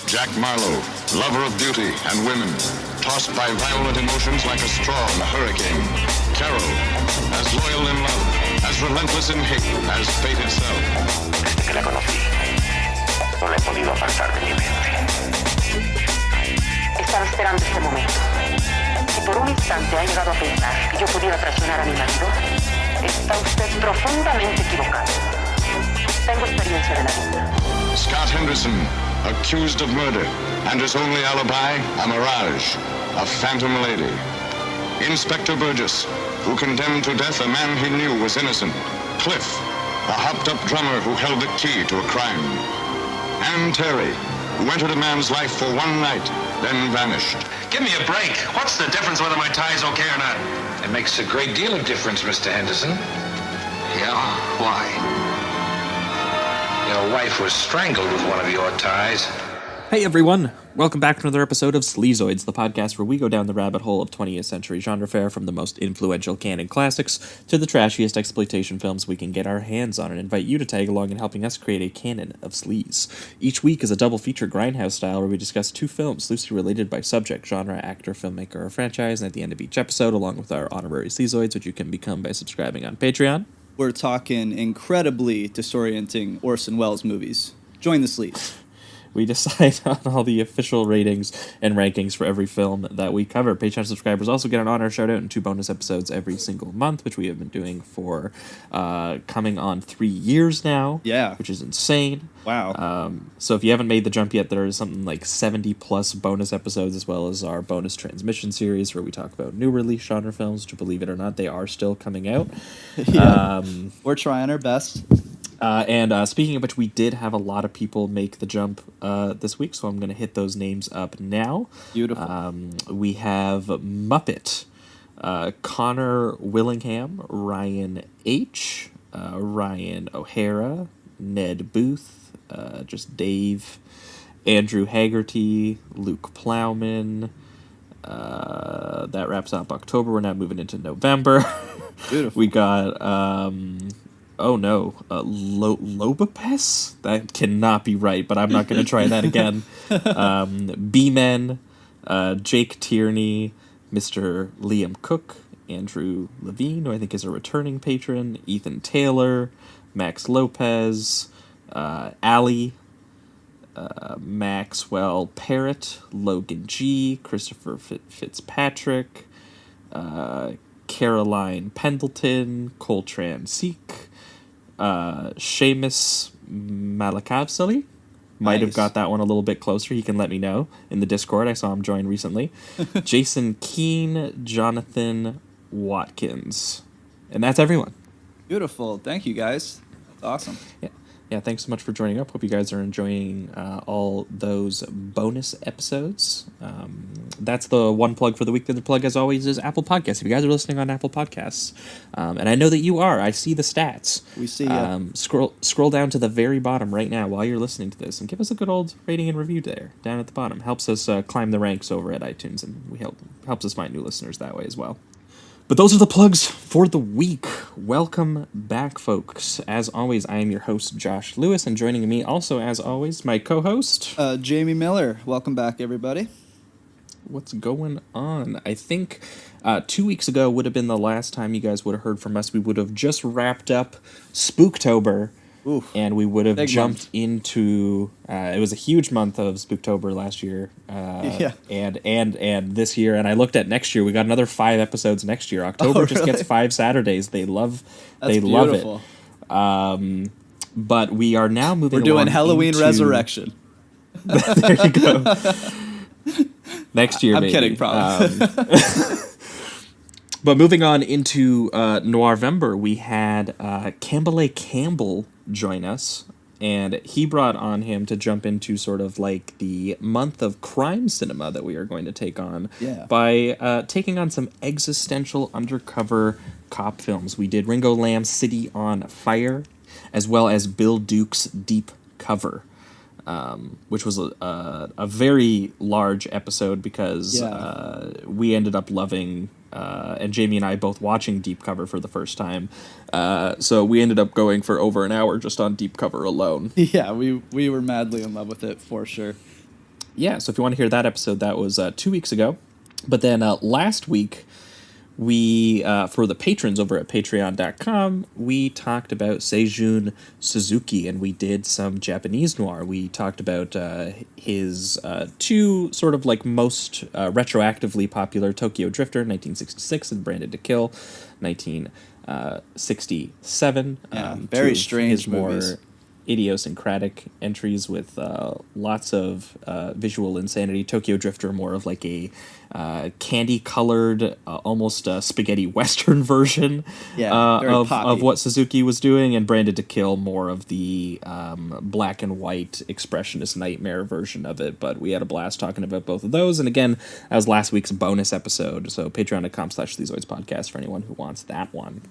Jack Marlowe, lover of beauty and women, tossed by violent emotions like a straw in a hurricane. Carol, as loyal in love, as relentless in hate as fate itself. Desde que la conocí, no la he podido apartar de mi mente. Estaba esperando este momento. Si por un instante ha llegado a pensar que yo pudiera traicionar a mi marido, está usted profundamente equivocado. Tengo experiencia de la vida. Scott Henderson, accused of murder, and his only alibi, a mirage, a phantom lady. Inspector Burgess, who condemned to death a man he knew was innocent. Cliff, a hopped-up drummer who held the key to a crime. Ann Terry, who entered a man's life for one night, then vanished. Give me a break. What's the difference whether my tie's okay or not? It makes a great deal of difference, Mr. Henderson. Yeah? Why? Your wife was strangled with one of your ties. Hey everyone! Welcome back to another episode of Sleazoids, the podcast where we go down the rabbit hole of 20th century genre fare, from the most influential canon classics to the trashiest exploitation films we can get our hands on, and invite you to tag along in helping us create a canon of sleaze. Each week is a double feature grindhouse style where we discuss two films loosely related by subject, genre, actor, filmmaker, or franchise, and at the end of each episode, along with our honorary Sleazoids, which you can become by subscribing on Patreon. We're talking incredibly disorienting Orson Welles movies. Join the sleaze. We decide on all the official ratings and rankings for every film that we cover. Patreon subscribers also get an honor shout-out and 2 bonus episodes every single month, which we have been doing for coming on 3 years now. Yeah. Which is insane. Wow. So if you haven't made the jump yet, there is something like 70-plus bonus episodes, as well as our bonus transmission series, where we talk about new release genre films, which, believe it or not, they are still coming out. Yeah. We're trying our best. And speaking of which, we did have a lot of people make the jump this week, so I'm going to hit those names up now. Beautiful. We have Muppet, Connor Willingham, Ryan H., Ryan O'Hara, Ned Booth, just Dave, Andrew Haggerty, Luke Plowman. That wraps up October. We're now moving into November. Beautiful. We got... Lobopes? That cannot be right, but I'm not going to try that again. B-Men, Jake Tierney, Mr. Liam Cook, Andrew Levine, who I think is a returning patron, Ethan Taylor, Max Lopez, Allie, Maxwell Parrott, Logan G., Christopher Fitzpatrick, Caroline Pendleton, Coltrane Seek, Seamus Malakavsali. Might have got that one a little bit closer. He can let me know in the Discord. I saw him join recently. Jason Keane, Jonathan Watkins. And that's everyone. Beautiful. Thank you, guys. That's awesome. Yeah, thanks so much for joining up. Hope you guys are enjoying all those bonus episodes. That's the one plug for the week. The other plug, as always, is Apple Podcasts. If you guys are listening on Apple Podcasts, and I know that you are, I see the stats. We see you. Scroll down to the very bottom right now while you're listening to this, and give us a good old rating and review there, down at the bottom. Helps us climb the ranks over at iTunes, and helps us find new listeners that way as well. But those are the plugs for the week. Welcome back, folks. As always, I am your host, Josh Lewis, and joining me also, as always, my co-host... Jamie Miller. Welcome back, everybody. What's going on? I think 2 weeks ago would have been the last time you guys would have heard from us. We would have just wrapped up Spooktober. Oof, and we would have jumped month. Into it was a huge month of Spooktober last year, and this year. And I looked at next year. We got another 5 episodes next year. October just gets 5 Saturdays. They love it. But we are now moving. We're doing Halloween Resurrection. There you go. Next year, I'm maybe. kidding, probably. But moving on into Noirvember, we had Campbell Campbell join us, and he brought on him to jump into sort of like the month of crime cinema that we are going to take on by taking on some existential undercover cop films. We did Ringo Lam's City on Fire, as well as Bill Duke's Deep Cover. Which was a very large episode because we ended up loving, and Jamie and I both watching Deep Cover for the first time. So we ended up going for over an hour just on Deep Cover alone. Yeah, we were madly in love with it, for sure. Yeah, so if you want to hear that episode, that was 2 weeks ago. But then last week, we, for the patrons over at patreon.com, we talked about Seijun Suzuki, and we did some Japanese noir. We talked about his two sort of like most retroactively popular, Tokyo Drifter, 1966, and Branded to Kill, 1967. Yeah, very strange his movies. more idiosyncratic entries with lots of visual insanity. Tokyo Drifter, more of like a candy-colored, almost spaghetti western version very of poppy. what Suzuki was doing, and Branded to Kill, more of the black and white expressionist nightmare version of it. But we had a blast talking about both of those, and again, that was last week's bonus episode, so patreon.com/Sleazoids podcast for anyone who wants that one.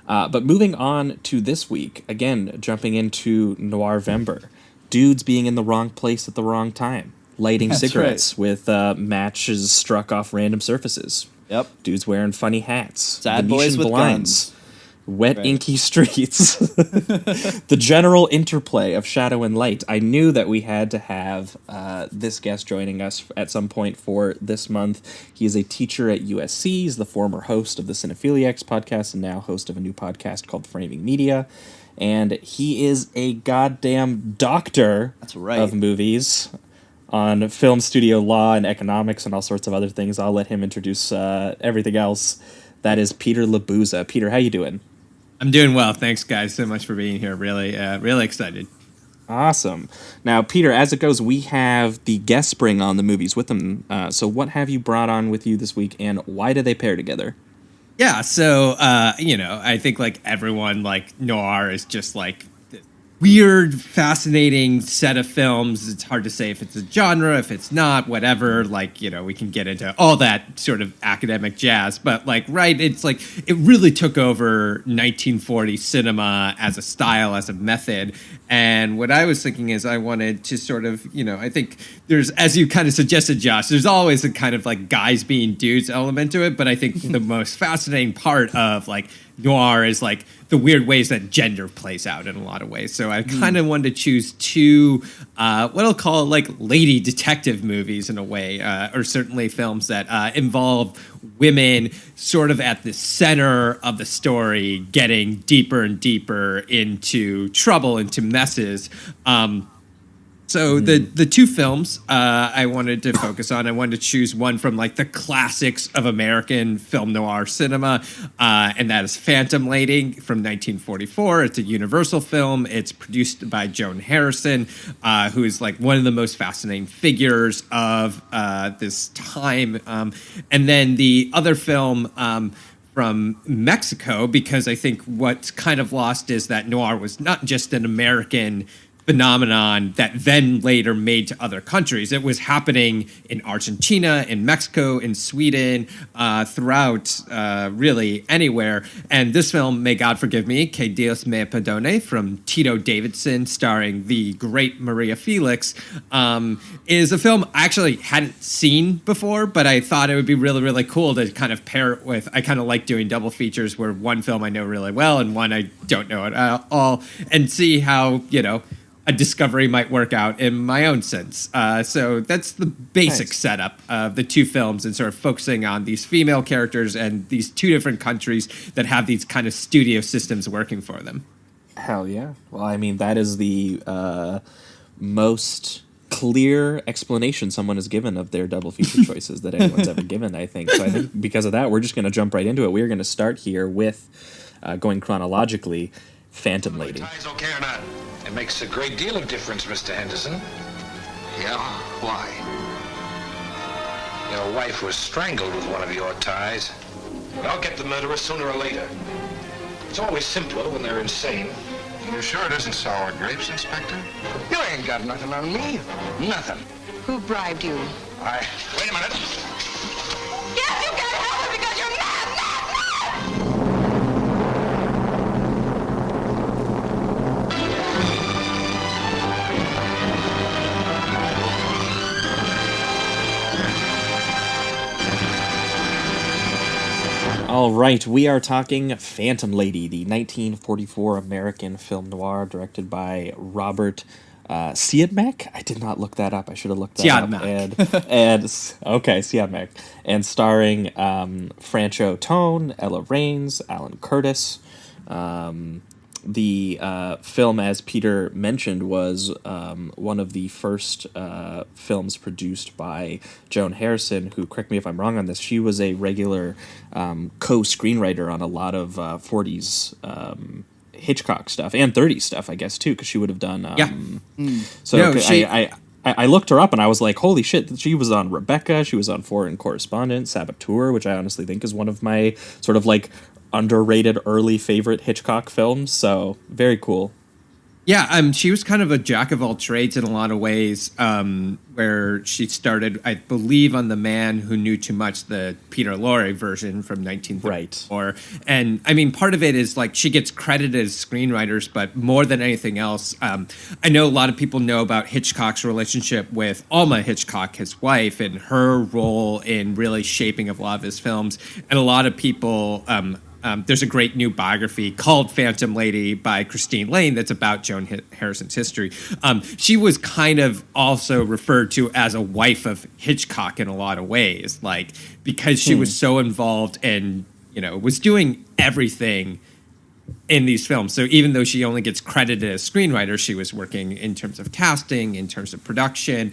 But moving on to this week, again, jumping into Noirvember. Dudes being in the wrong place at the wrong time. Lighting That's cigarettes with matches struck off random surfaces. Yep. Dudes wearing funny hats. Sad Venetian boys with blinds. guns. Wet, Right. inky streets. The general interplay of shadow and light. I knew that we had to have this guest joining us at some point for this month. He is a teacher at USC. He's the former host of the Cinephiliacs podcast and now host of a new podcast called Framing Media. And he is a goddamn doctor That's right. of movies on film studio law and economics and all sorts of other things. I'll let him introduce everything else. That is Peter Labuza. Peter, how you doing? I'm doing well. Thanks, guys, so much for being here. Really excited. Awesome. Now, Peter, as it goes, we have the guests bring on the movies with them. So what have you brought on with you this week, and why do they pair together? Yeah, so, I think, like, everyone, like, noir is just, like, this weird, fascinating set of films. It's hard to say if it's a genre, if it's not, whatever. Like, we can get into all that sort of academic jazz. But, like, right, it's like it really took over 1940 cinema as a style, as a method. And what I was thinking is I wanted to sort of, I think there's, as you kind of suggested, Josh, there's always a kind of like guys being dudes element to it. But I think the most fascinating part of like noir is like the weird ways that gender plays out in a lot of ways. So I kind of wanted to choose two, what I'll call like lady detective movies in a way, or certainly films that involve women sort of at the center of the story, getting deeper and deeper into trouble, into messes. So the two films I wanted to focus on, I wanted to choose one from like the classics of American film noir cinema, and that is Phantom Lady from 1944. It's a Universal film. It's produced by Joan Harrison, who is like one of the most fascinating figures of this time. And then the other film from Mexico, because I think what's kind of lost is that noir was not just an American phenomenon that then later made to other countries. It was happening in Argentina, in Mexico, in Sweden, throughout really anywhere. And this film, may God forgive me, Que Dios me perdone, from Tito Davidson, starring the great Maria Felix, is a film I actually hadn't seen before, but I thought it would be really, really cool to kind of pair it with. I kind of like doing double features where one film I know really well and one I don't know at all, and see how, a discovery might work out in my own sense. So that's the basic setup of the two films, and sort of focusing on these female characters and these two different countries that have these kind of studio systems working for them. Hell yeah. Well, I mean, that is the most clear explanation someone has given of their double feature choices that anyone's ever given, I think. So I think because of that, we're just going to jump right into it. We're going to start here with, going chronologically, Phantom Lady. Ties okay or not? It makes a great deal of difference, Mr. Henderson. Yeah, why? Your wife was strangled with one of your ties. But I'll get the murderer sooner or later. It's always simpler when they're insane. You sure it isn't sour grapes, Inspector? You ain't got nothing on me. Nothing. Who bribed you? Wait a minute. Yes, you can't help it because you're mad, mad, mad! All right, we are talking Phantom Lady, the 1944 American film noir directed by Robert Siadmak. I did not look that up. I should have looked that Siadmak. up. And okay, Siadmak, and starring Francho Tone, Ella Raines, Alan Curtis. The film, as Peter mentioned, was one of the first films produced by Joan Harrison, who, correct me if I'm wrong on this, she was a regular co-screenwriter on a lot of 40s Hitchcock stuff and 30s stuff, I guess, too, because she would have done... So No, I looked her up and I was like, holy shit, she was on Rebecca, she was on Foreign Correspondent, Saboteur, which I honestly think is one of my sort of like underrated early favorite Hitchcock films, so very cool. Yeah, she was kind of a jack of all trades in a lot of ways, where she started, I believe, on The Man Who Knew Too Much, the Peter Lorre version from 1934. Right. And, I mean, part of it is, like, she gets credited as screenwriters, but more than anything else, I know a lot of people know about Hitchcock's relationship with Alma Hitchcock, his wife, and her role in really shaping a lot of his films. And a lot of people... there's a great new biography called Phantom Lady by Christine Lane that's about Joan Harrison's history. She was kind of also referred to as a wife of Hitchcock in a lot of ways, like because she was so involved and, you know, was doing everything in these films. So even though she only gets credited as screenwriter, she was working in terms of casting, in terms of production.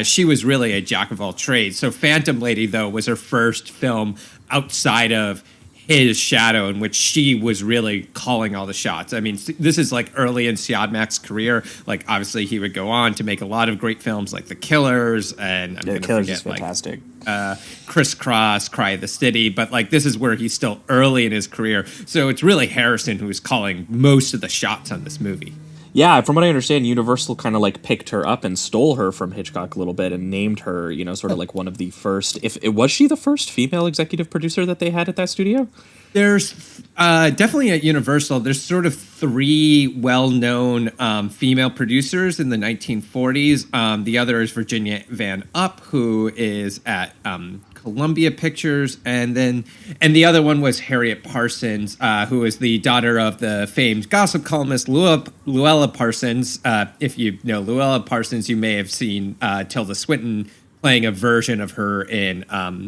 She was really a jack of all trades. So Phantom Lady, though, was her first film outside of his shadow, in which she was really calling all the shots. I mean, this is like early in Siadmak's career. Like, obviously, he would go on to make a lot of great films like The Killers, and I'm The Killers is fantastic. Crisscross, Cry of the City, but like this is where he's still early in his career. So it's really Harrison who's calling most of the shots on this movie. Yeah, from what I understand, Universal kind of like picked her up and stole her from Hitchcock a little bit and named her, you know, sort of like one of the first. Was she the first female executive producer that they had at that studio? There's definitely at Universal, there's sort of three well-known female producers in the 1940s. The other is Virginia Van Upp, who is at Columbia Pictures, and the other one was Harriet Parsons, who is the daughter of the famed gossip columnist Luella Parsons. If you know Luella Parsons, you may have seen Tilda Swinton playing a version of her in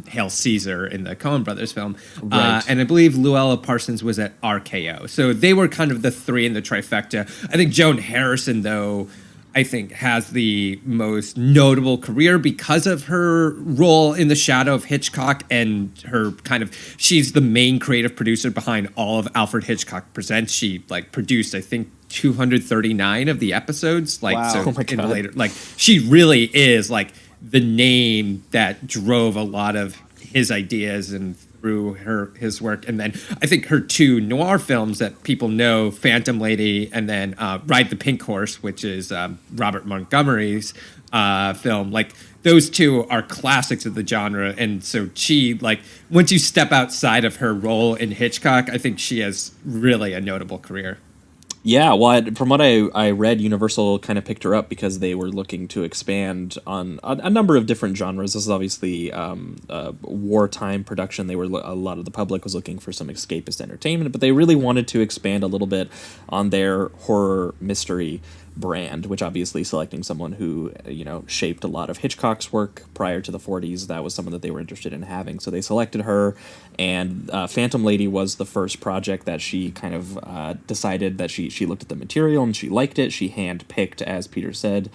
Hail Caesar in the Coen Brothers film. Right. And I believe Luella Parsons was at RKO. So they were kind of the three in the trifecta. I think Joan Harrison, though, I think has the most notable career because of her role in the shadow of Hitchcock and her kind of, she's the main creative producer behind all of Alfred Hitchcock Presents. She like produced, I think, 239 of the episodes. Like, wow. So Oh my God. later, like she really is like the name that drove a lot of his ideas and through his work. And then I think her two noir films that people know, Phantom Lady and then Ride the Pink Horse, which is Robert Montgomery's film. Like those two are classics of the genre. And so she, like, once you step outside of her role in Hitchcock, I think she has really a notable career. Yeah, well, from what I read, Universal kind of picked her up because they were looking to expand on a number of different genres. This is obviously wartime production. A lot of the public was looking for some escapist entertainment, but they really wanted to expand a little bit on their horror mystery brand, which obviously selecting someone who, you know, shaped a lot of Hitchcock's work prior to the 40s, that was someone that they were interested in having. So they selected her, and Phantom Lady was the first project that she kind of decided that she looked at the material and she liked it. She hand-picked, as Peter said,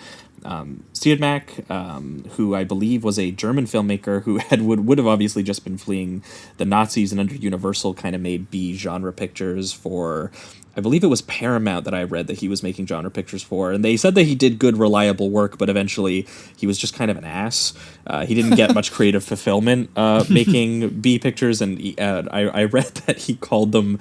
Siadmak, who I believe was a German filmmaker who would have obviously just been fleeing the Nazis, and under Universal kind of made B-genre pictures for, I believe it was Paramount that I read that he was making genre pictures for, and they said that he did good, reliable work, but eventually he was just kind of an ass. He didn't get much creative fulfillment making B pictures, and I read that he called them,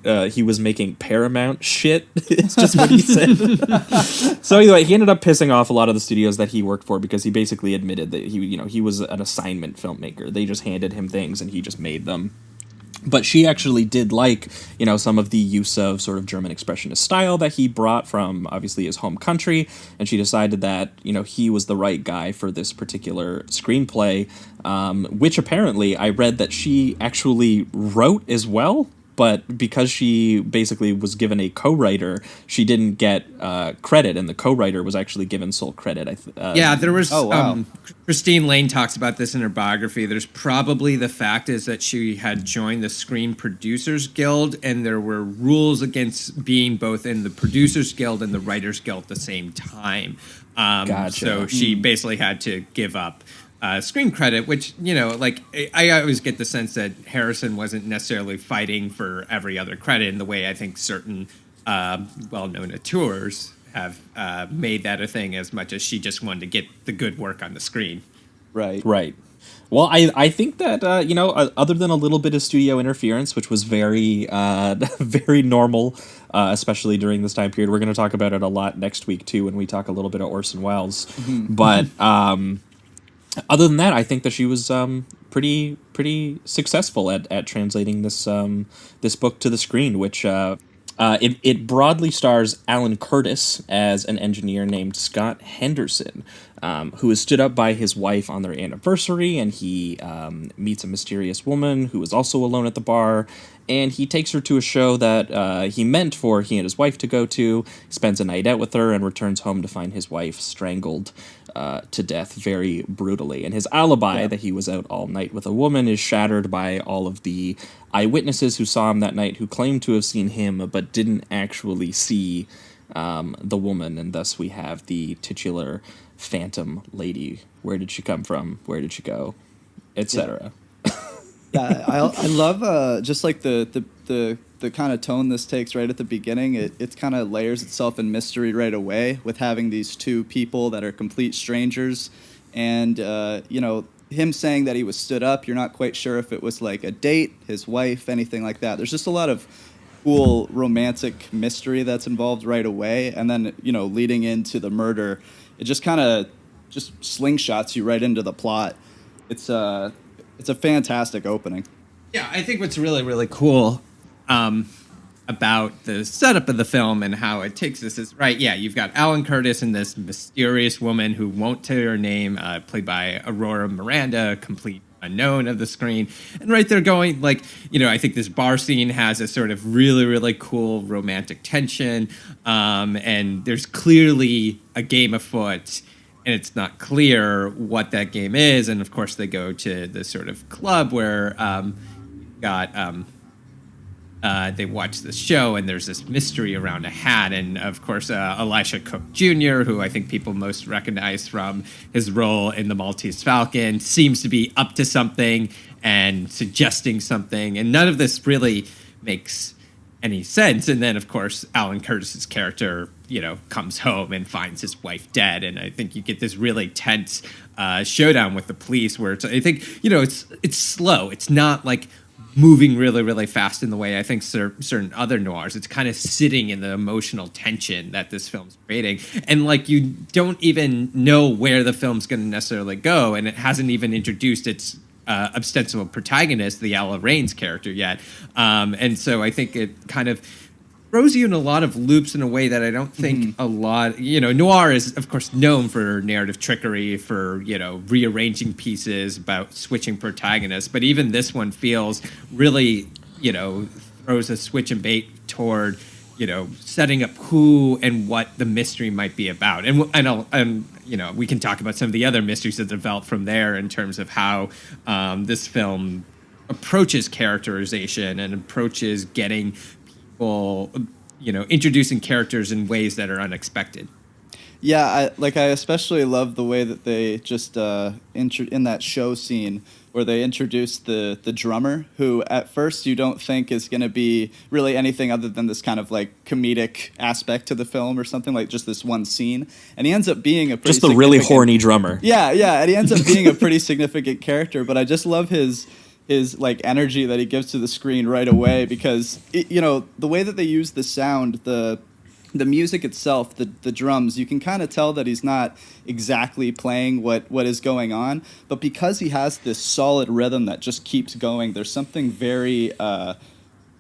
he was making Paramount shit. It's just what he said. So anyway, he ended up pissing off a lot of the studios that he worked for because he basically admitted that he was an assignment filmmaker. They just handed him things and he just made them. But she actually did like, some of the use of sort of German expressionist style that he brought from, obviously, his home country. And she decided that, he was the right guy for this particular screenplay, which apparently I read that she actually wrote as well. but because she basically was given a co-writer, she didn't get credit, and the co-writer was actually given sole credit. Yeah, there was. Oh, wow. Christine Lane talks about this in her biography. There's probably the fact is that she had joined the Screen Producers Guild, and there were rules against being both in the Producers Guild and the Writers Guild at the same time. Gotcha. So she basically had to give up screen credit, which, you know, like I always get the sense that Harrison wasn't necessarily fighting for every other credit in the way I think certain well-known auteurs have made that a thing, as much as she just wanted to get the good work on the screen. Right. Right. Well, I think that, other than a little bit of studio interference, which was very, very normal, especially during this time period. We're going to talk about it a lot next week, too, when we talk a little bit of Orson Welles. But other than that, I think that she was pretty successful at translating this book to the screen, which... It broadly stars Alan Curtis as an engineer named Scott Henderson, who is stood up by his wife on their anniversary, and he meets a mysterious woman who is also alone at the bar, and he takes her to a show that he meant for he and his wife to go to, spends a night out with her, and returns home to find his wife strangled to death very brutally. And his alibi that he was out all night with a woman is shattered by all of the eyewitnesses who saw him that night, who claimed to have seen him but didn't actually see the woman, and thus we have the titular Phantom Lady. Where did she come from? Where did she go? Etc. Yeah, I love just like the kind of tone this takes right at the beginning. It kind of layers itself in mystery right away with having these two people that are complete strangers, and him saying that he was stood up. You're not quite sure if it was like a date, his wife, anything like that. There's just a lot of cool romantic mystery that's involved right away, and then leading into the murder, it just kind of just slingshots you right into the plot. It's a fantastic opening. Yeah, I think what's really, really cool about the setup of the film and how it takes us is, right, yeah, you've got Alan Curtis and this mysterious woman who won't tell her name, played by Aurora Miranda, complete unknown of the screen. And right there going, like, I think this bar scene has a sort of really, really cool romantic tension, and there's clearly a game afoot, and it's not clear what that game is. And of course, they go to the sort of club where they watch the show, and there's this mystery around a hat. And of course, Elisha Cook Jr., who I think people most recognize from his role in The Maltese Falcon, seems to be up to something and suggesting something. And none of this really makes any sense. And then, of course, Alan Curtis's character, comes home and finds his wife dead. And I think you get this really tense showdown with the police, where I think it's slow. It's not like moving really, really fast in the way I think certain other noirs. It's kind of sitting in the emotional tension that this film's creating. And like, you don't even know where the film's going to necessarily go. And it hasn't even introduced its ostensible protagonist, the Ella Raines character, yet. And so I think it kind of throws you in a lot of loops in a way that I don't think a lot... noir is, of course, known for narrative trickery, for, rearranging pieces, about switching protagonists. But even this one feels really, throws a switch and bait toward, setting up who and what the mystery might be about. And we can talk about some of the other mysteries that develop from there in terms of how this film approaches characterization and approaches getting people, introducing characters in ways that are unexpected. Yeah, I especially love the way that they just in that show scene where they introduce the drummer, who at first you don't think is going to be really anything other than this kind of like comedic aspect to the film or something, like just this one scene, and he ends up being a pretty just the really horny drummer. Yeah, and he ends up being a pretty significant character. But I just love his like energy that he gives to the screen right away, because the way that they use the sound, the music itself, the drums, you can kind of tell that he's not exactly playing what is going on, but because he has this solid rhythm that just keeps going, there's something very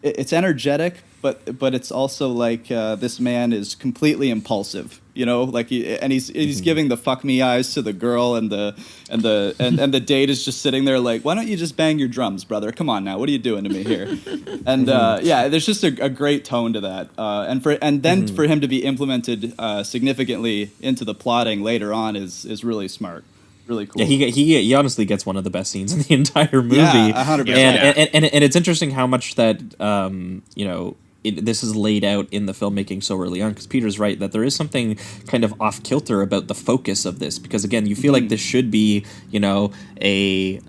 it's energetic, but it's also like this man is completely impulsive, you know, like he's giving the fuck me eyes to the girl, and the date is just sitting there like, why don't you just bang your drums, brother? Come on now, what are you doing to me here? And yeah, there's just a great tone to that, and then for him to be implemented significantly into the plotting later on is really smart. Really cool. Yeah, he honestly gets one of the best scenes in the entire movie. Yeah, 100%. And it's interesting how much that you know, this is laid out in the filmmaking so early on, because Peter's right that there is something kind of off kilter about the focus of this, because again, you feel like this should be, you know, a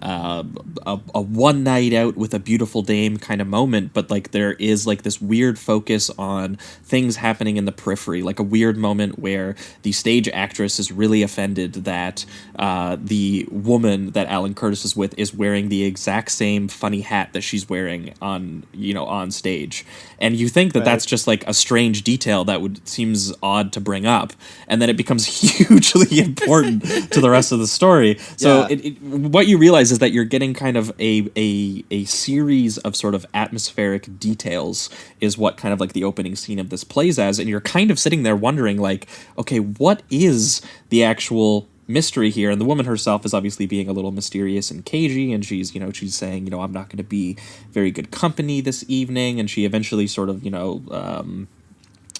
one night out with a beautiful dame kind of moment, but like there is like this weird focus on things happening in the periphery, like a weird moment where the stage actress is really offended that the woman that Alan Curtis is with is wearing the exact same funny hat that she's wearing on, you know, on stage. And you think that that's just like a strange detail that would seems odd to bring up, and then it becomes hugely important to the rest of the story. So what you realize is that you're getting kind of a series of sort of atmospheric details is what kind of like the opening scene of this plays as, and you're kind of sitting there wondering like, okay, what is the actual mystery here? And the woman herself is obviously being a little mysterious and cagey, and she's, you know, she's saying, you know, I'm not going to be very good company this evening, and she eventually sort of, you know,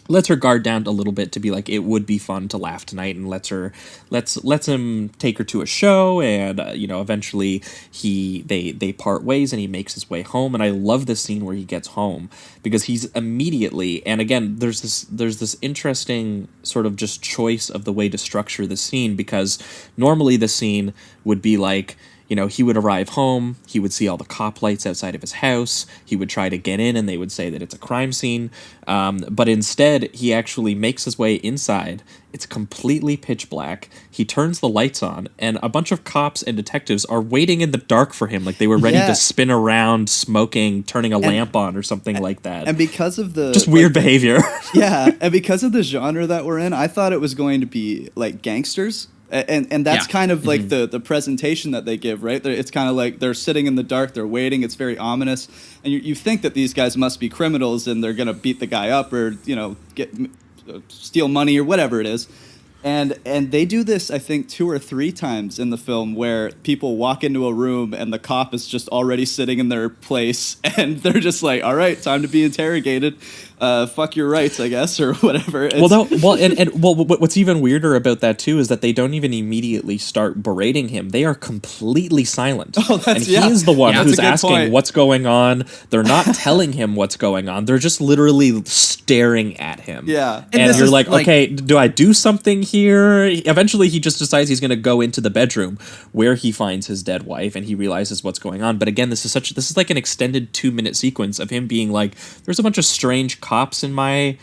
lets her guard down a little bit to be like, it would be fun to laugh tonight, and lets him take her to a show, and you know, eventually they part ways, and he makes his way home. And I love this scene where he gets home, because he's immediately, and again, there's this interesting sort of just choice of the way to structure the scene, because normally the scene would be like, you know, he would arrive home, he would see all the cop lights outside of his house, he would try to get in, and they would say that it's a crime scene. But instead, he actually makes his way inside. It's completely pitch black. He turns the lights on, and a bunch of cops and detectives are waiting in the dark for him, like they were ready to spin around, smoking, turning a lamp on, or something like that. And because of the just weird behavior. Yeah, and because of the genre that we're in, I thought it was going to be like gangsters. And that's kind of like the presentation that they give, right? It's kind of like they're sitting in the dark, they're waiting, it's very ominous. And you think that these guys must be criminals and they're going to beat the guy up or, you know, steal money or whatever it is. And they do this, I think, 2 or 3 times in the film where people walk into a room and the cop is just already sitting in their place and they're just like, all right, time to be interrogated. Fuck your rights, I guess, or whatever. What's even weirder about that too is that they don't even immediately start berating him. They are completely silent. And he is the one who's asking what's going on. They're not telling him what's going on. They're just literally staring at him. Yeah. And you're like, okay, do I do something here? Eventually he just decides he's going to go into the bedroom where he finds his dead wife, and he realizes what's going on. But again, this is like an extended 2-minute sequence of him being like, there's a bunch of strange cops in my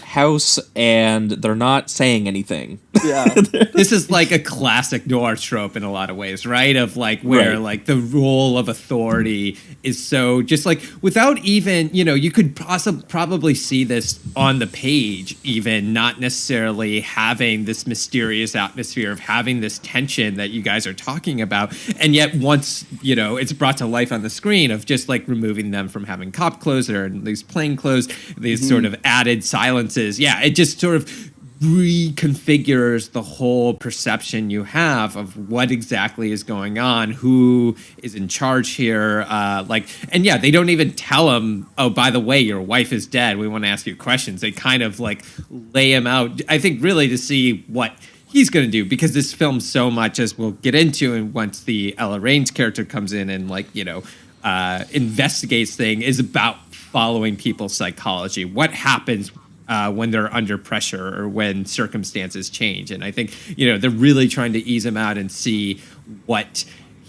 house, and they're not saying anything. Yeah. This is like a classic noir trope in a lot of ways, right? Of like where like the role of authority is so just like without even, you know, you could probably see this on the page, even not necessarily having this mysterious atmosphere of having this tension that you guys are talking about. And yet once, you know, it's brought to life on the screen of just like removing them from having cop clothes or these plain clothes, these sort of added silences. Yeah, it just sort of reconfigures the whole perception you have of what exactly is going on, who is in charge here. And yeah, they don't even tell him, oh, by the way, your wife is dead, we want to ask you questions. They kind of like lay him out, I think, really to see what he's going to do, because this film so much, as we'll get into, and once the Ella Raines character comes in and like, you know, investigates thing, is about following people's psychology. What happens when they're under pressure or when circumstances change. And I think, you know, they're really trying to ease him out and see what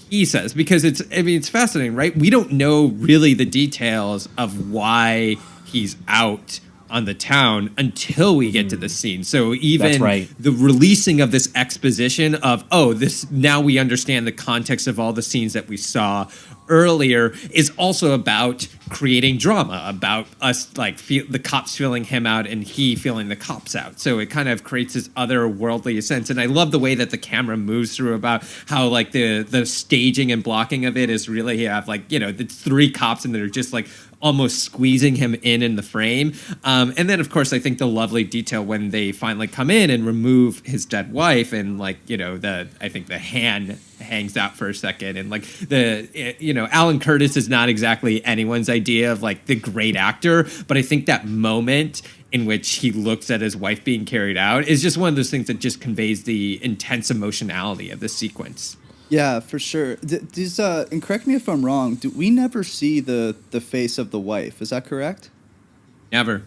he says, because it's fascinating, right? We don't know really the details of why he's out on the town until we get to the scene. So even the releasing of this exposition of, oh, this, now we understand the context of all the scenes that we saw earlier is also about creating drama, about us like the cops feeling him out and he feeling the cops out. So it kind of creates this otherworldly sense. And I love the way that the camera moves through about how like the staging and blocking of it is really, you have like, the three cops and they're just like almost squeezing him in the frame. And then, of course, I think the lovely detail when they finally come in and remove his dead wife and like, I think the hand hangs out for a second. And like Alan Curtis is not exactly anyone's idea of like the great actor, but I think that moment in which he looks at his wife being carried out is just one of those things that just conveys the intense emotionality of the sequence. Yeah, for sure. And correct me if I'm wrong, we never see the face of the wife. Is that correct? Never.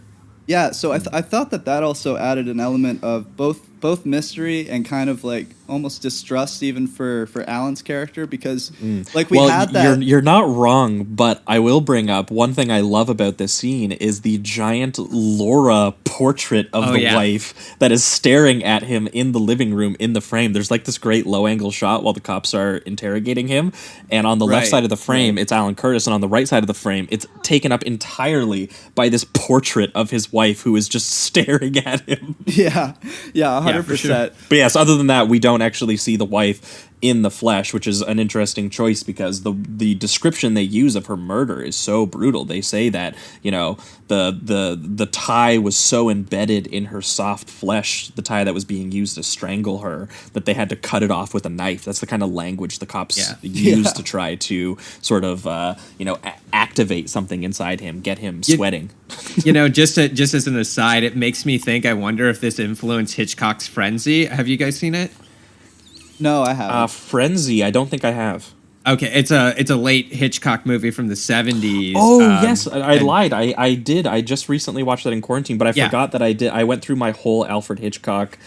Yeah, so I thought that also added an element of both mystery and kind of like almost distrust even for Alan's character, because like we had that. You're not wrong, but I will bring up one thing I love about this scene is the giant Laura portrait of the wife that is staring at him in the living room in the frame. There's like this great low angle shot while the cops are interrogating him, and on the left side of the frame it's Alan Curtis, and on the right side of the frame it's taken up entirely by this portrait of his wife who is just staring at him. Yeah, 100%. Sure. But yes, other than that, we don't actually see the wife in the flesh, which is an interesting choice because the description they use of her murder is so brutal. They say that, the tie was so embedded in her soft flesh, the tie that was being used to strangle her, that they had to cut it off with a knife. That's the kind of language the cops use to try to sort of, activate something inside him, get him sweating. Just as an aside, it makes me think, I wonder if this influenced Hitchcock's Frenzy. Have you guys seen it? No, I haven't. Frenzy, I don't think I have. Okay, it's a late Hitchcock movie from the 70s. Oh, yes, I lied. I did. I just recently watched that in quarantine, but I forgot that I did. I went through my whole Alfred Hitchcock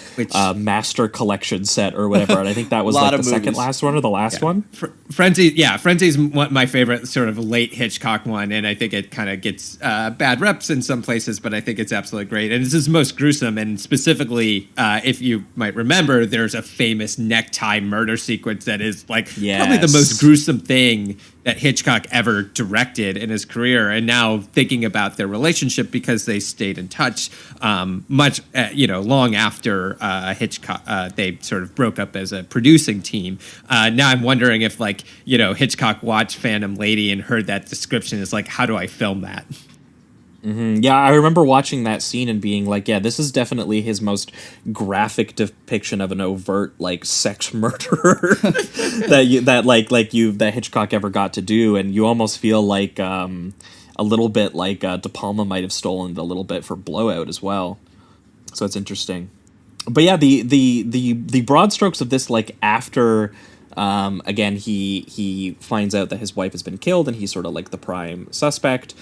master collection set or whatever, and I think that was like the second last one or the last one. Frenzy's my favorite sort of late Hitchcock one, and I think it kind of gets bad reps in some places, but I think it's absolutely great. And this is most gruesome, and specifically, if you might remember, there's a famous necktie murder sequence that is like probably the most gruesome thing that Hitchcock ever directed in his career. And now thinking about their relationship, because they stayed in touch much, long after Hitchcock, they sort of broke up as a producing team. Now I'm wondering if Hitchcock watched Phantom Lady and heard that description is like, how do I film that? Mm-hmm. Yeah, I remember watching that scene and being like, yeah, this is definitely his most graphic depiction of an overt sex murderer that Hitchcock ever got to do, and you almost feel like a little bit like De Palma might have stolen it a little bit for Blowout as well. So it's interesting. But yeah, the broad strokes of this, after again, he finds out that his wife has been killed and he's sort of like the prime suspect.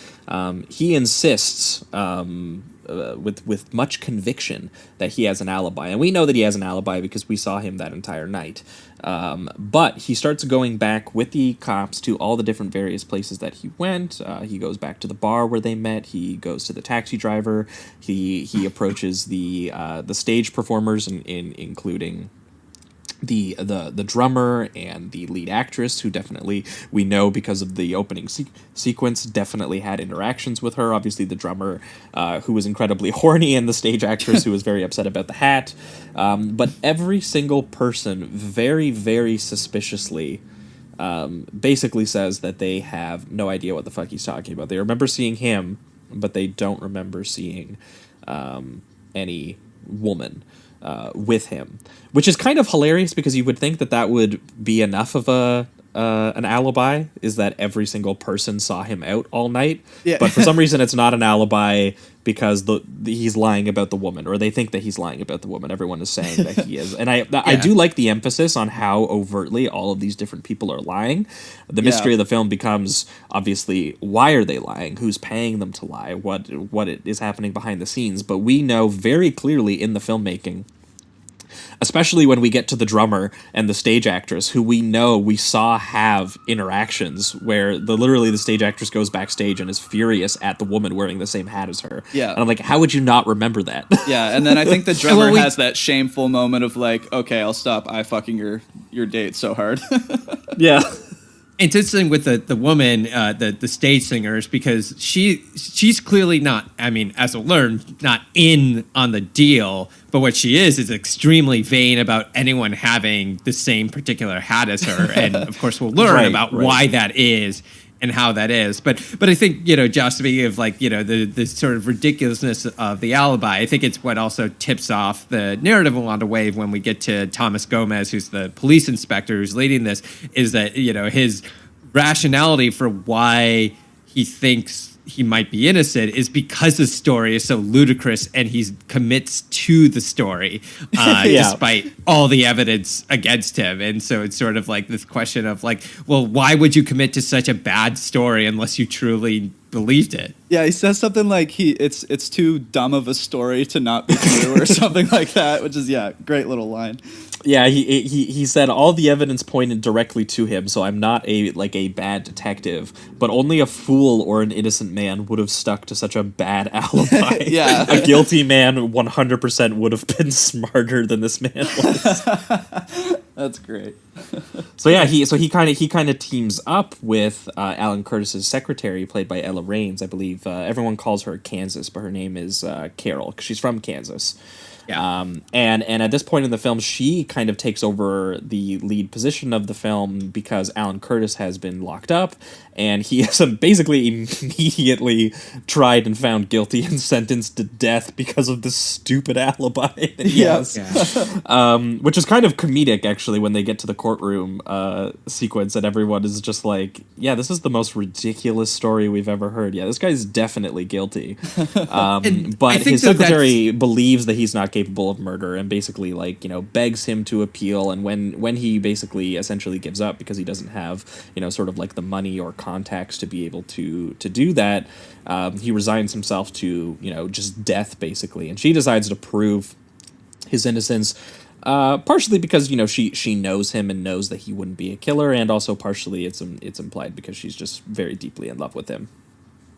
He insists with much conviction that he has an alibi. And we know that he has an alibi because we saw him that entire night. But he starts going back with the cops to all the different various places that he went. He goes back to the bar where they met. He goes to the taxi driver. He approaches the stage performers, including the drummer and the lead actress, who definitely, we know because of the opening sequence, definitely had interactions with her. Obviously the drummer, who was incredibly horny, and the stage actress who was very upset about the hat. But every single person very, very suspiciously basically says that they have no idea what the fuck he's talking about. They remember seeing him, but they don't remember seeing any woman with him, which is kind of hilarious because you would think that would be enough of an alibi, is that every single person saw him out all night. Yeah. But for some reason it's not an alibi because he's lying about the woman, or they think that he's lying about the woman. Everyone is saying that he is. And I do like the emphasis on how overtly all of these different people are lying. The mystery of the film becomes, obviously, why are they lying? Who's paying them to lie? What is happening behind the scenes? But we know very clearly in the filmmaking, especially when we get to the drummer and the stage actress, who we saw have interactions where literally the stage actress goes backstage and is furious at the woman wearing the same hat as her. Yeah. And I'm like, how would you not remember that? Yeah, and then I think the drummer has that shameful moment of like, okay, I'll stop eye fucking your date so hard. Yeah. It's interesting with the woman, the stage singers, because she's clearly not, I mean, as we'll learn, not in on the deal, but what she is extremely vain about anyone having the same particular hat as her. And of course we'll learn about why that is and how that is. But I think, Josh, speaking of like, the sort of ridiculousness of the alibi, I think it's what also tips off the narrative along the way when we get to Thomas Gomez, who's the police inspector who's leading this, is that, his rationality for why he thinks he might be innocent is because the story is so ludicrous and he commits to the story despite all the evidence against him. And so it's sort of like this question of like, well, why would you commit to such a bad story unless you truly believed it? Yeah, he says something like it's too dumb of a story to not be true or something like that, which is, great little line. Yeah, he said all the evidence pointed directly to him, so I'm not a bad detective, but only a fool or an innocent man would have stuck to such a bad alibi. Yeah. A guilty man 100% would have been smarter than this man was. That's great. So yeah, he kind of teams up with Alan Curtis's secretary, played by Ella Raines, I believe. Everyone calls her Kansas, but her name is Carol, because she's from Kansas. Yeah. And at this point in the film, she kind of takes over the lead position of the film because Alan Curtis has been locked up, and he is basically immediately tried and found guilty and sentenced to death because of this stupid alibi that he has. Which is kind of comedic, actually, when they get to the courtroom sequence, and everyone is just like, yeah, this is the most ridiculous story we've ever heard. Yeah, this guy's definitely guilty. But his secretary believes that he's not capable of murder and basically begs him to appeal, and when he basically essentially gives up because he doesn't have sort of like the money or contacts to be able to do that, he resigns himself to just death basically, and she decides to prove his innocence, partially because she knows him and knows that he wouldn't be a killer, and also partially it's implied because she's just very deeply in love with him.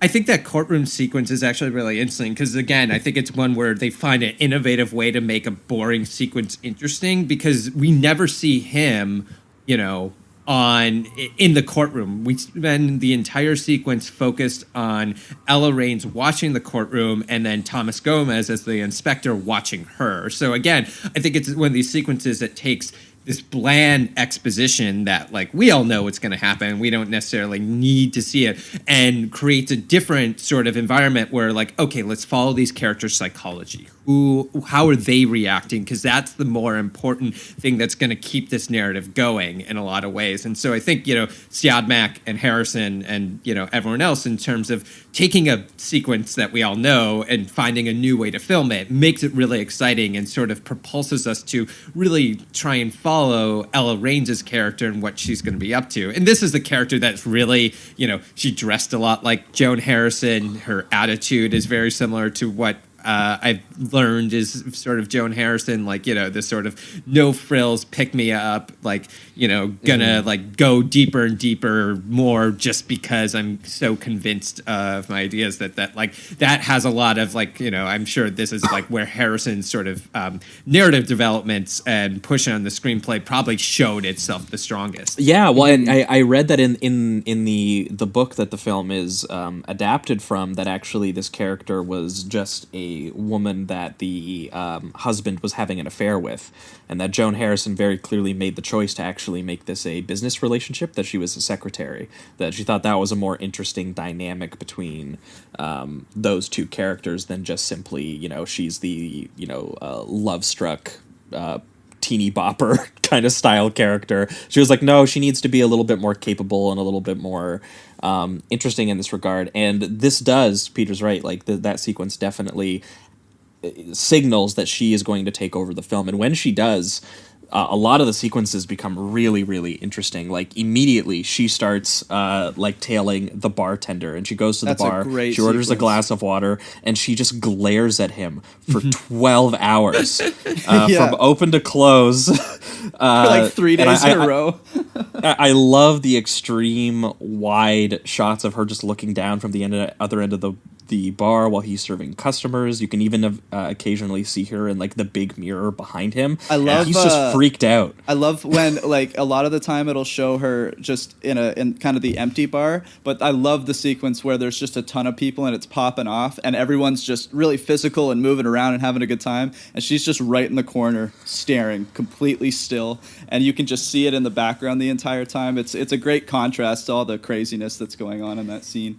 I think that courtroom sequence is actually really interesting because, again, I think it's one where they find an innovative way to make a boring sequence interesting, because we never see him, in the courtroom. We spend the entire sequence focused on Ella Raines watching the courtroom and then Thomas Gomez as the inspector watching her. So, again, I think it's one of these sequences that takes this bland exposition that we all know what's going to happen. We don't necessarily need to see it, and creates a different sort of environment where okay, let's follow these characters' psychology. How are they reacting? Because that's the more important thing that's going to keep this narrative going in a lot of ways. And so I think, Siadmak and Harrison and, everyone else, in terms of taking a sequence that we all know and finding a new way to film it, makes it really exciting and sort of propulses us to really try and follow Ella Raines' character and what she's going to be up to. And this is the character that's really, she dressed a lot like Joan Harrison. Her attitude is very similar to what I've learned is sort of Joan Harrison, this sort of no frills, pick me up, gonna go deeper and deeper more just because I'm so convinced of my ideas that has a lot of I'm sure this is where Harrison's sort of narrative developments and push on the screenplay probably showed itself the strongest. Yeah, well, and I read that in the book that the film is adapted from, that actually this character was just a woman that the husband was having an affair with, and that Joan Harrison very clearly made the choice to actually make this a business relationship, that she was a secretary, that she thought that was a more interesting dynamic between those two characters than just simply, she's the, love-struck teeny bopper kind of style character. She was like, no, she needs to be a little bit more capable and a little bit more interesting in this regard. And this does, Peter's right, that sequence definitely signals that she is going to take over the film. And when she does, a lot of the sequences become really, really interesting. Immediately, she starts tailing the bartender, and she goes to the bar. She orders a glass of water, and she just glares at him for 12 hours, from open to close, for 3 days in a row. I love the extreme wide shots of her just looking down from the other end of the the bar while he's serving customers. You can even occasionally see her in like the big mirror behind him. I love. He's just freaked out. I love when like a lot of the time it'll show her just in kind of the empty bar, but I love the sequence where there's just a ton of people and it's popping off and everyone's just really physical and moving around and having a good time, and she's just right in the corner staring, completely still, and you can just see it in the background the entire time. It's a great contrast to all the craziness that's going on in that scene.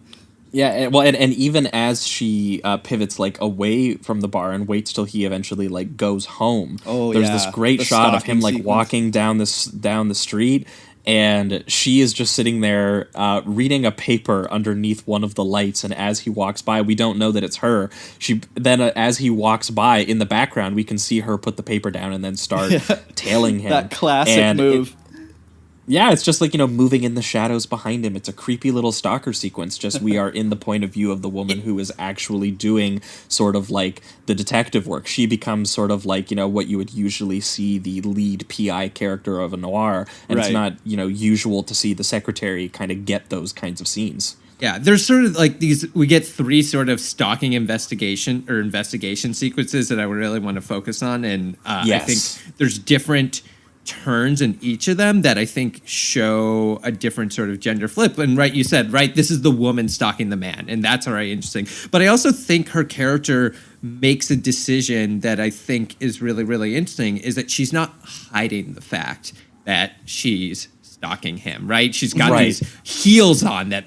Yeah, and even as she pivots like away from the bar and waits till he eventually like goes home. Oh, there's yeah. this great The shot of him stalking like sequence. walking down the street, and she is just sitting there reading a paper underneath one of the lights. And as he walks by, we don't know that it's her. She then as he walks by in the background, we can see her put the paper down and then start tailing him. That classic And move. yeah, it's just like, moving in the shadows behind him. It's a creepy little stalker sequence. Just we are in the point of view of the woman who is actually doing sort of like the detective work. She becomes sort of like, what you would usually see the lead PI character of a noir. And it's Right. not, usual to see the secretary kind of get those kinds of scenes. Yeah, there's sort of like these. We get three sort of stalking investigation sequences that I really want to focus on, and Yes. I think there's different turns in each of them that I think show a different sort of gender flip. And you said, this is the woman stalking the man, and that's already interesting. But I also think her character makes a decision that I think is really, really interesting, is that she's not hiding the fact that she's stalking him, right? She's got Right. these heels on that,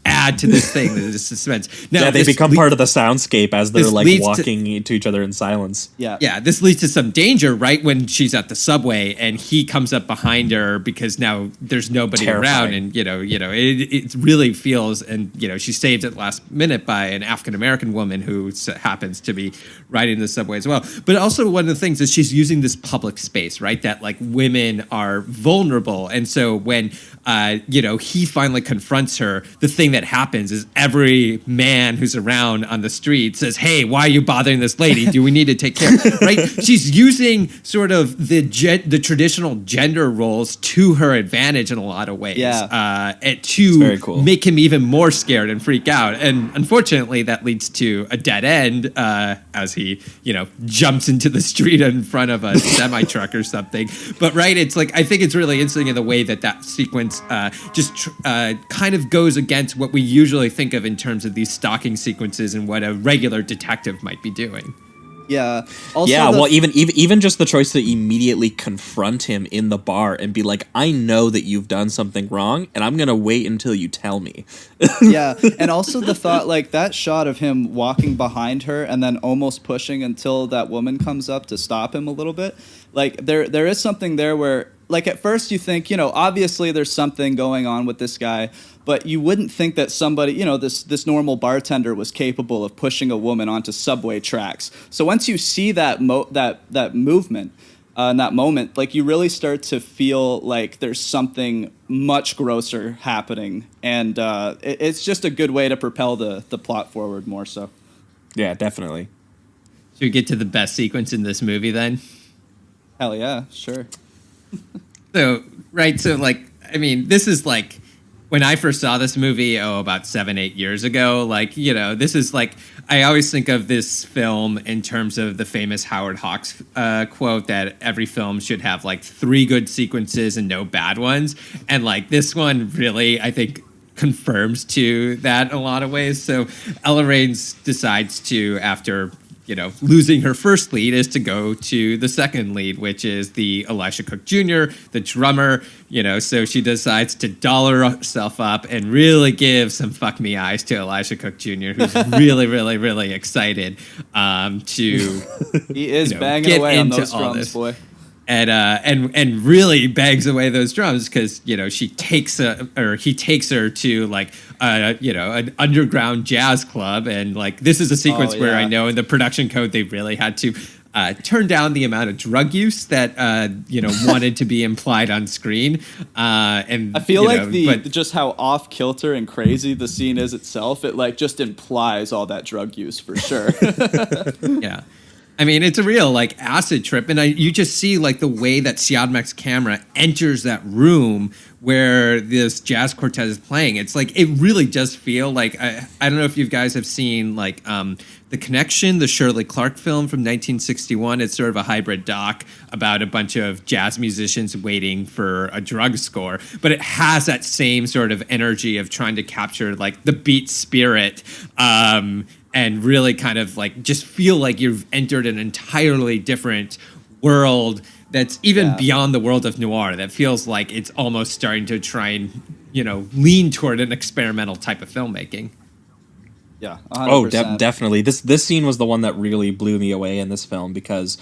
add to this thing, the suspense. Now, Yeah, they this become part of the soundscape as they're this like leads to- walking to each other in silence. Yeah. Yeah, this leads to some danger, right? When she's at the subway and he comes up behind her because now there's nobody Terrifying. around, and it really feels, and she's saved at the last minute by an African American woman who happens to be riding the subway as well. But also one of the things is she's using this public space, right? That like women are vulnerable, and so when he finally confronts her, the thing that happens is every man who's around on the street says, "Hey, why are you bothering this lady? Do we need to take care?" Right? She's using sort of the traditional gender roles to her advantage in a lot of ways. Yeah. To very cool. make him even more scared and freak out. And unfortunately, that leads to a dead end as he, jumps into the street in front of a semi truck or something. But it's like, I think it's really interesting in the way that sequence kind of goes against what we usually think of in terms of these stalking sequences and what a regular detective might be doing. Yeah. Also, Yeah, well, even just the choice to immediately confront him in the bar and be like, "I know that you've done something wrong, and I'm gonna wait until you tell me." yeah, and also the thought, like that shot of him walking behind her and then almost pushing until that woman comes up to stop him a little bit. Like there is something there where, like, at first you think, obviously there's something going on with this guy, but you wouldn't think that somebody, this normal bartender was capable of pushing a woman onto subway tracks. So once you see that movement in that moment, like, you really start to feel like there's something much grosser happening, and it's just a good way to propel the plot forward more so. Yeah, definitely. Should we get to the best sequence in this movie then? Hell yeah, sure. So this is like, when I first saw this movie, about 7-8 years ago, this is like, I always think of this film in terms of the famous Howard Hawks quote that every film should have like 3 good sequences and no bad ones. And like this one really, I think, confirms to that in a lot of ways. So Ella Raines decides to, after losing her first lead, is to go to the second lead, which is the Elisha Cook Jr., the drummer, so she decides to doll herself up and really give some fuck me eyes to Elisha Cook Jr., who's really, really, really excited to He is banging get away on into those all drums, this. boy. And really bangs away those drums because he takes her to like an underground jazz club, and like this is a sequence where I know in the production code they really had to turn down the amount of drug use that wanted to be implied on screen. And I feel like just how off kilter and crazy the scene is itself, it like just implies all that drug use for sure. Yeah. I mean, it's a real like acid trip, and you just see like the way that Siadmak's camera enters that room where this jazz quartet is playing. It's like it really does feel like I don't know if you guys have seen like The Connection, the Shirley Clarke film from 1961. It's sort of a hybrid doc about a bunch of jazz musicians waiting for a drug score, but it has that same sort of energy of trying to capture like the beat spirit. And really kind of like just feel like you've entered an entirely different world that's even beyond the world of noir, that feels like it's almost starting to try and, lean toward an experimental type of filmmaking. Yeah. 100%. Oh, definitely. This scene was the one that really blew me away in this film because,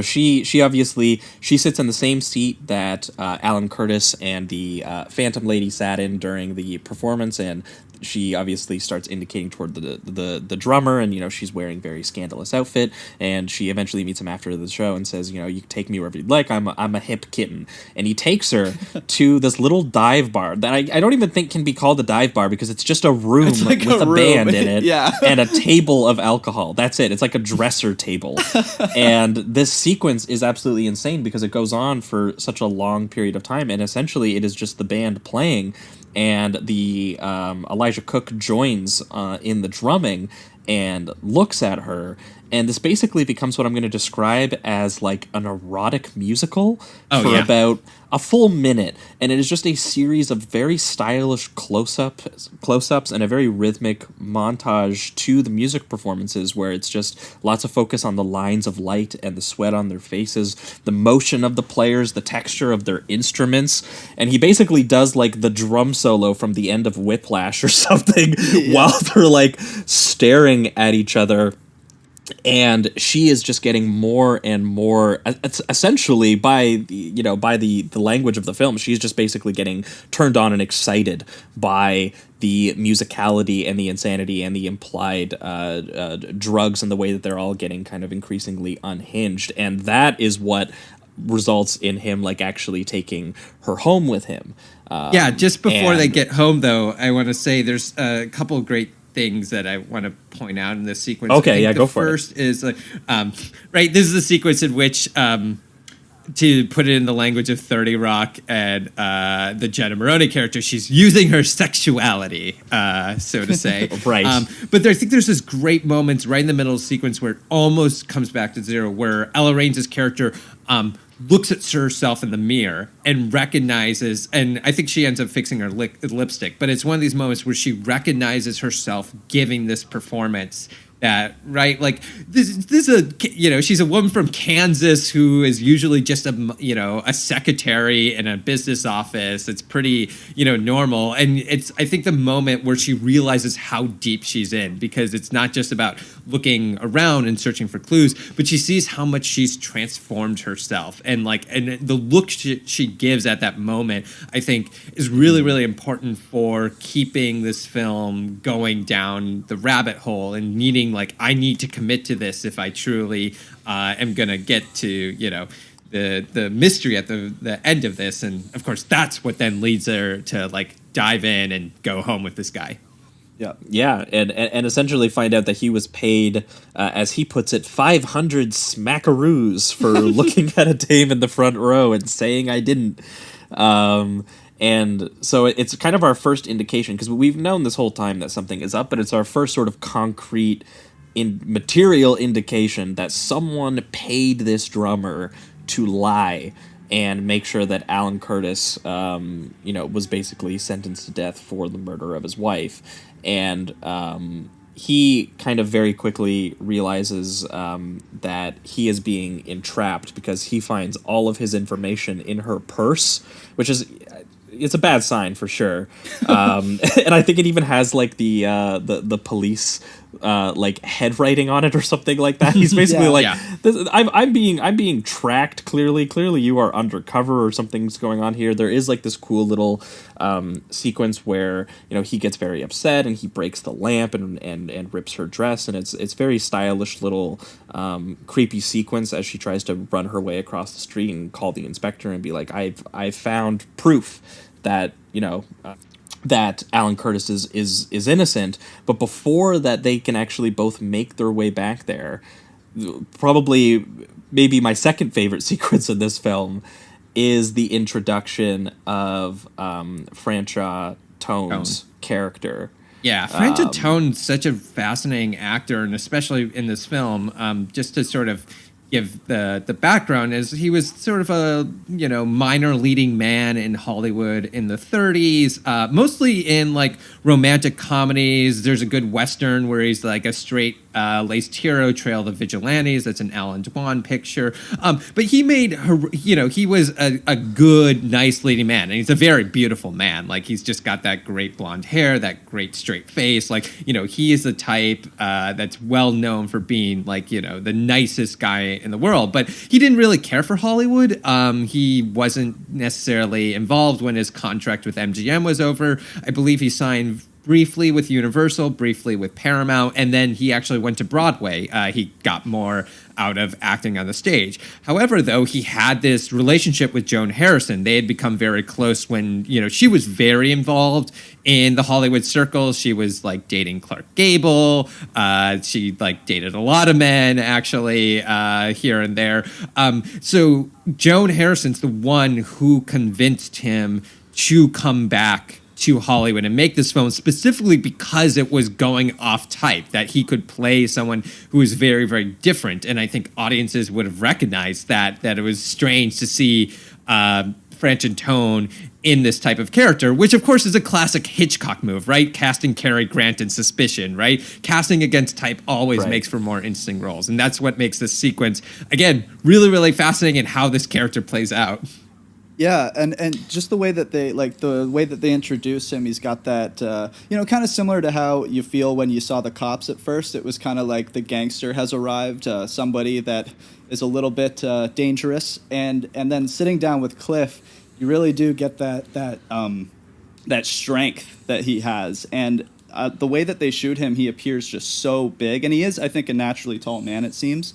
she obviously sits in the same seat that Alan Curtis and the Phantom Lady sat in during the performance, and she obviously starts indicating toward the drummer, and she's wearing very scandalous outfit, and she eventually meets him after the show and says, you can take me wherever you'd like. I'm a hip kitten, and he takes her to this little dive bar that I don't even think can be called a dive bar because it's just a room with a band in it. Yeah. And a table of alcohol. That's it. It's like a dresser table. And this sequence is absolutely insane because it goes on for such a long period of time, and essentially it is just the band playing, and the Elijah Cook joins in the drumming and looks at her, and this basically becomes what I'm going to describe as like an erotic musical for about a full minute, and it is just a series of very stylish close-ups and a very rhythmic montage to the music performances where it's just lots of focus on the lines of light and the sweat on their faces, the motion of the players, the texture of their instruments, and he basically does like the drum solo from the end of Whiplash or something while they're like staring at each other. And she is just getting more and more, essentially by the language of the film, she's just basically getting turned on and excited by the musicality and the insanity and the implied drugs and the way that they're all getting kind of increasingly unhinged. And that is what results in him like actually taking her home with him. Just before they get home, though, I want to say there's a couple of great things that I want to point out in this sequence. Okay, go for it. The first is right. This is the sequence in which, to put it in the language of 30 Rock and the Jenna Maroney character, she's using her sexuality, so to say. Right. But I think there's this great moments right in the middle of the sequence where it almost comes back to zero, where Ella Raines' character looks at herself in the mirror and recognizes, and I think she ends up fixing her lipstick, but it's one of these moments where she recognizes herself giving this performance that, right, like this is a, she's a woman from Kansas who is usually just a secretary in a business office. It's pretty, normal. And it's, I think, the moment where she realizes how deep she's in, because it's not just about looking around and searching for clues, but she sees how much she's transformed herself. And the look she gives at that moment, I think, is really, really important for keeping this film going down the rabbit hole and needing, I need to commit to this if I truly am going to get to, the mystery at the end of this. And of course, that's what then leads her to dive in and go home with this guy. Yeah, and essentially find out that he was paid, as he puts it, 500 smackaroos for looking at a dame in the front row and saying I didn't. And so it's kind of our first indication, because we've known this whole time that something is up, but it's our first sort of concrete material indication that someone paid this drummer to lie and make sure that Alan Curtis, was basically sentenced to death for the murder of his wife. And he kind of very quickly realizes that he is being entrapped because he finds all of his information in her purse, which is... it's a bad sign for sure. And I think it even has the police head writing on it or something like that. He's basically this, I'm being tracked. Clearly you are undercover or something's going on here. There is this cool little sequence where he gets very upset and he breaks the lamp and rips her dress, and it's very stylish little creepy sequence as she tries to run her way across the street and call the inspector and be like, I've found proof that that Alan Curtis is innocent. But before that they can actually both make their way back there, probably maybe my second favorite sequence in this film is the introduction of Franchot Tone's character. Yeah, Franchot Tone's such a fascinating actor, and especially in this film, just to sort of give the background, is he was sort of a minor leading man in Hollywood in the 30s, mostly in like romantic comedies. There's a good Western where he's like a straight laced hero, Trail of the Vigilantes. That's an Alan Dwan picture. But he made, he was a good, nice leading man. And he's a very beautiful man. Like, he's just got that great blonde hair, that great straight face. Like, he is the type that's well known for being like, the nicest guy in the world. But he didn't really care for Hollywood. He wasn't necessarily involved when his contract with MGM was over. I believe he signed briefly with Universal, briefly with Paramount, and then he actually went to Broadway. He got more out of acting on the stage. However, though, he had this relationship with Joan Harrison. They had become very close when, she was very involved in the Hollywood circles. She was like dating Clark Gable. She like dated a lot of men, actually, here and there. So Joan Harrison's the one who convinced him to come back to Hollywood and make this film, specifically because it was going off type, that he could play someone who was very, very different. And I think audiences would have recognized that it was strange to see Franchot Tone in this type of character, which of course is a classic Hitchcock move, right? Casting Cary Grant in Suspicion, right? Casting against type always makes for more interesting roles. And that's what makes this sequence, again, really, really fascinating in how this character plays out. Yeah, and just the way that they introduce him, he's got that kind of similar to how you feel when you saw The Cops at first. It was kind of like the gangster has arrived, somebody that is a little bit dangerous, and then sitting down with Cliff, you really do get that strength that he has, and the way that they shoot him, he appears just so big, and he is, I think, a naturally tall man, it seems.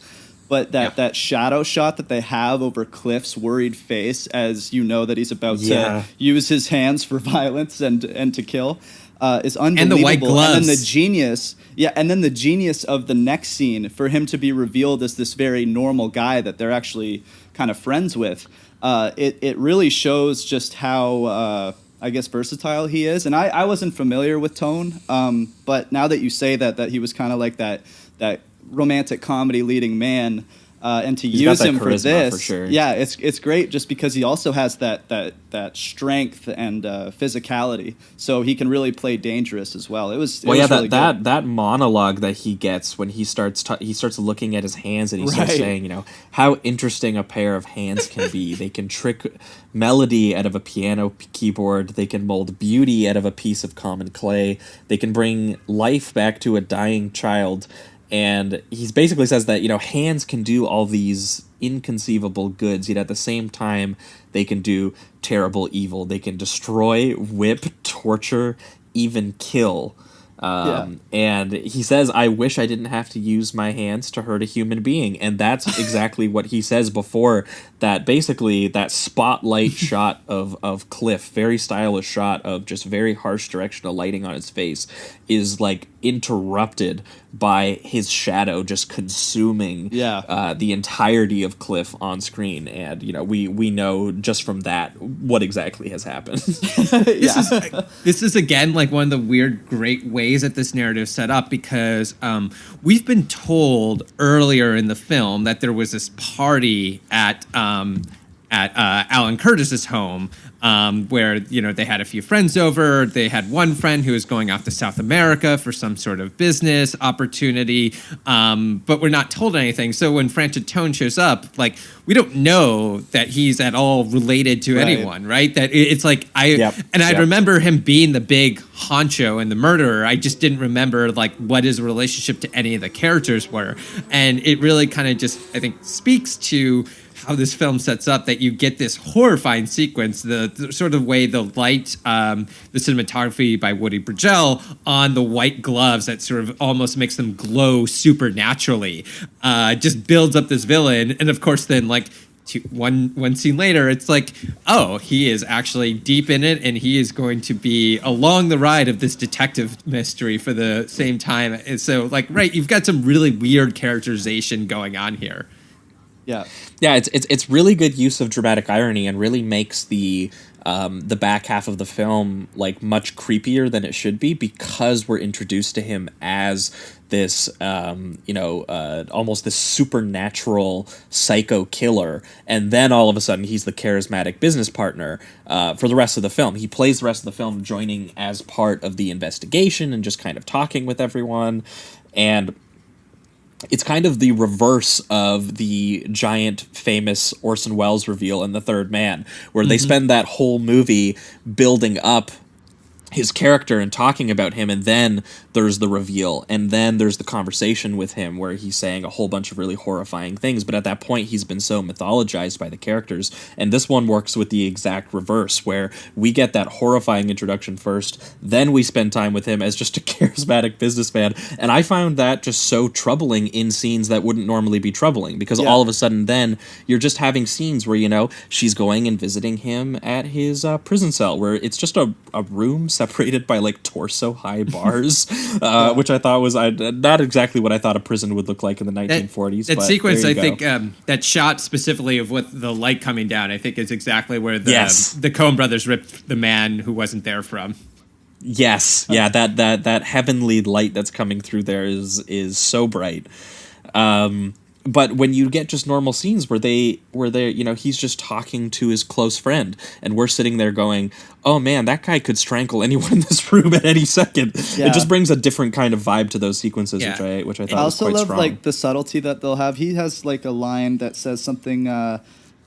But that shadow shot that they have over Cliff's worried face, as you know that he's about to use his hands for violence and to kill, is unbelievable. And the white gloves. And then the genius of the next scene for him to be revealed as this very normal guy that they're actually kind of friends with. It really shows just how versatile he is. And I wasn't familiar with Tone, but now that you say that he was kind of like that romantic comedy leading man, and to use him for this, for sure. Yeah, it's great just because he also has that strength and physicality, so he can really play dangerous as well. It was really good. that monologue that he gets when he starts looking at his hands and he starts saying, how interesting a pair of hands can be. They can trick melody out of a piano keyboard. They can mold beauty out of a piece of common clay. They can bring life back to a dying child. And he basically says that, hands can do all these inconceivable goods, yet at the same time, they can do terrible evil. They can destroy, whip, torture, even kill. And he says, I wish I didn't have to use my hands to hurt a human being. And that's exactly what he says before that. Basically, that spotlight shot of Cliff, very stylish shot of just very harsh direction of lighting on his face, is like interrupted by his shadow just consuming the entirety of Cliff on screen. And, we know just from that what exactly has happened. This is again like one of the weird, great ways that this narrative is set up, because we've been told earlier in the film that there was this party at Alan Curtis's home, where they had a few friends over. They had one friend who was going off to South America for some sort of business opportunity, but we're not told anything. So when Franchot Tone shows up, like, we don't know that he's at all related to anyone, right? That it's like I remember him being the big honcho and the murderer. I just didn't remember like what his relationship to any of the characters were, and it really kind of just, I think, speaks to how this film sets up that you get this horrifying sequence, the sort of way the light, the cinematography by Woody Burgell on the white gloves that sort of almost makes them glow supernaturally, just builds up this villain. And of course then like one scene later, it's like, oh, he is actually deep in it, and he is going to be along the ride of this detective mystery for the same time. And so, like, right, you've got some really weird characterization going on here. Yeah. Yeah, it's really good use of dramatic irony and really makes the back half of the film like much creepier than it should be, because we're introduced to him as this almost this supernatural psycho killer, and then all of a sudden he's the charismatic business partner for the rest of the film. He plays the rest of the film joining as part of the investigation and just kind of talking with everyone, and it's kind of the reverse of the giant famous Orson Welles reveal in The Third Man, where they spend that whole movie building up his character and talking about him, and then there's the reveal, and then there's the conversation with him where he's saying a whole bunch of really horrifying things, but at that point he's been so mythologized by the characters. And this one works with the exact reverse, where we get that horrifying introduction first, then we spend time with him as just a charismatic businessman, and I found that just so troubling in scenes that wouldn't normally be troubling, because all of a sudden then you're just having scenes where, you know, she's going and visiting him at his prison cell, where it's just a room separated by like torso high bars, which I thought was not exactly what I thought a prison would look like in the 1940s. That but sequence, I go. think, that shot specifically of with the light coming down, I think is exactly where the the Coen brothers ripped The Man Who Wasn't There from. Yes, yeah, that heavenly light that's coming through there is so bright. But when you get just normal scenes where they're, you know, he's just talking to his close friend, and we're sitting there going, oh man, that guy could strangle anyone in this room at any second. Yeah. It just brings a different kind of vibe to those sequences, which I thought was quite strong. I also love like the subtlety that they'll have. He has like a line that says something.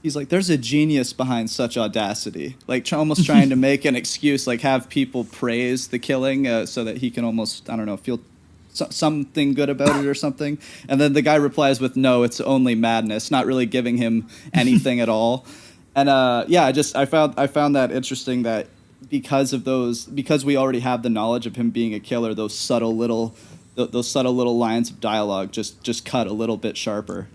He's like, "There's a genius behind such audacity," like almost trying to make an excuse, like have people praise the killing so that he can almost, I don't know, feel something good about it or something. And then the guy replies with, "No, it's only madness," not really giving him anything at all. And I found that interesting, that because we already have the knowledge of him being a killer, those subtle little lines of dialogue just cut a little bit sharper.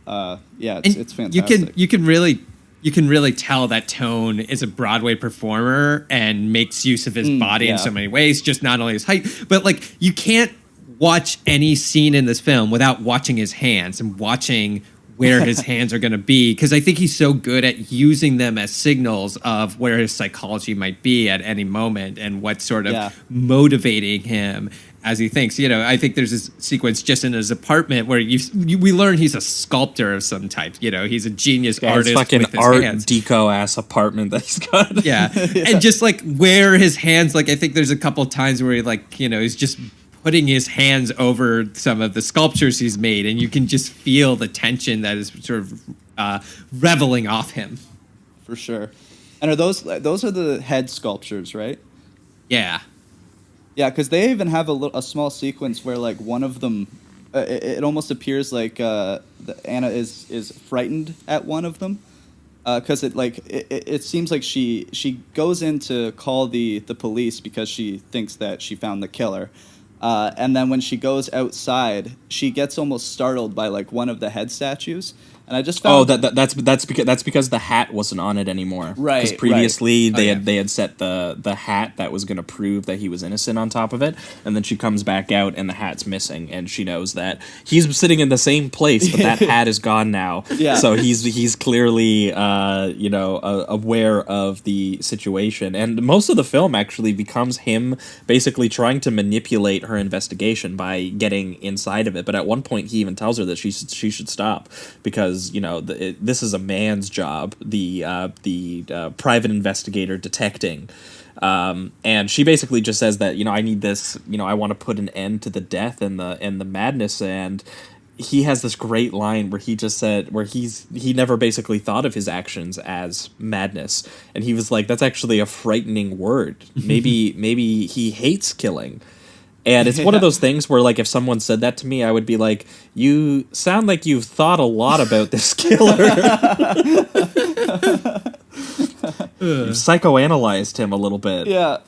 It's fantastic. You can really tell that Tone is a Broadway performer and makes use of his body in so many ways, just not only his height, but like you can't watch any scene in this film without watching his hands and watching where his hands are going to be, because I think he's so good at using them as signals of where his psychology might be at any moment and what's sort of motivating him as he thinks. You know, I think there's this sequence just in his apartment where we learn he's a sculptor of some type. You know, he's a genius artist. It's fucking with his Art hands. Deco ass apartment that he's got. Yeah. And just like where his hands, like I think there's a couple of times where he, like, you know, he's just putting his hands over some of the sculptures he's made, and you can just feel the tension that is sort of reveling off him. For sure. And are those are the head sculptures, right? Yeah. Yeah, because they even have a small sequence where like one of them, it almost appears like Anna is frightened at one of them, because it seems like she goes in to call the police because she thinks that she found the killer. And then when she goes outside, she gets almost startled by like one of the head statues, and I just found that's because the hat wasn't on it anymore. Right. Because previously right. they had set the hat that was going to prove that he was innocent on top of it, and then she comes back out and the hat's missing, and she knows that he's sitting in the same place, but that hat is gone now. Yeah. So he's clearly aware of the situation, and most of the film actually becomes him basically trying to manipulate her investigation by getting inside of it. But at one point he even tells her that she should stop, because this is a man's job, the private investigator detecting, and she basically just says that I need this, I want to put an end to the death and the madness. And he has this great line where he just said, where he never basically thought of his actions as madness, and he was like, that's actually a frightening word. Maybe he hates killing. And it's one of those things where, like, if someone said that to me, I would be like, you sound like you've thought a lot about this killer. You've psychoanalyzed him a little bit. Yeah.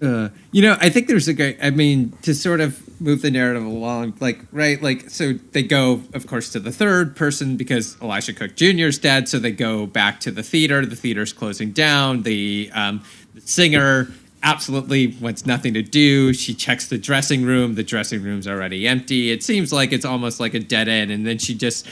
I think there's to sort of move the narrative along. Like, right, like, so they go, of course, to the third person because Elisha Cook Jr. is dead. So they go back to the theater. The theater's closing down. The singer absolutely wants nothing to do. She checks the dressing room. The dressing room's already empty. It seems like it's almost like a dead end. And then she just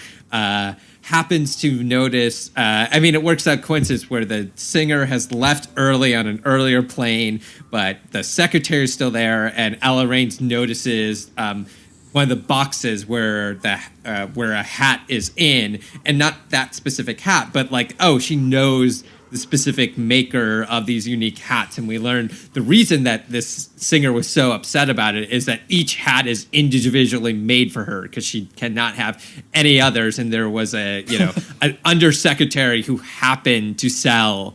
happens to notice, it works out coincidence where the singer has left early on an earlier plane, but the secretary is still there, and Ella Raines notices one of the boxes where a hat is in, and not that specific hat, but like, oh, she knows the specific maker of these unique hats. And we learned the reason that this singer was so upset about it is that each hat is individually made for her because she cannot have any others. And there was an undersecretary who happened to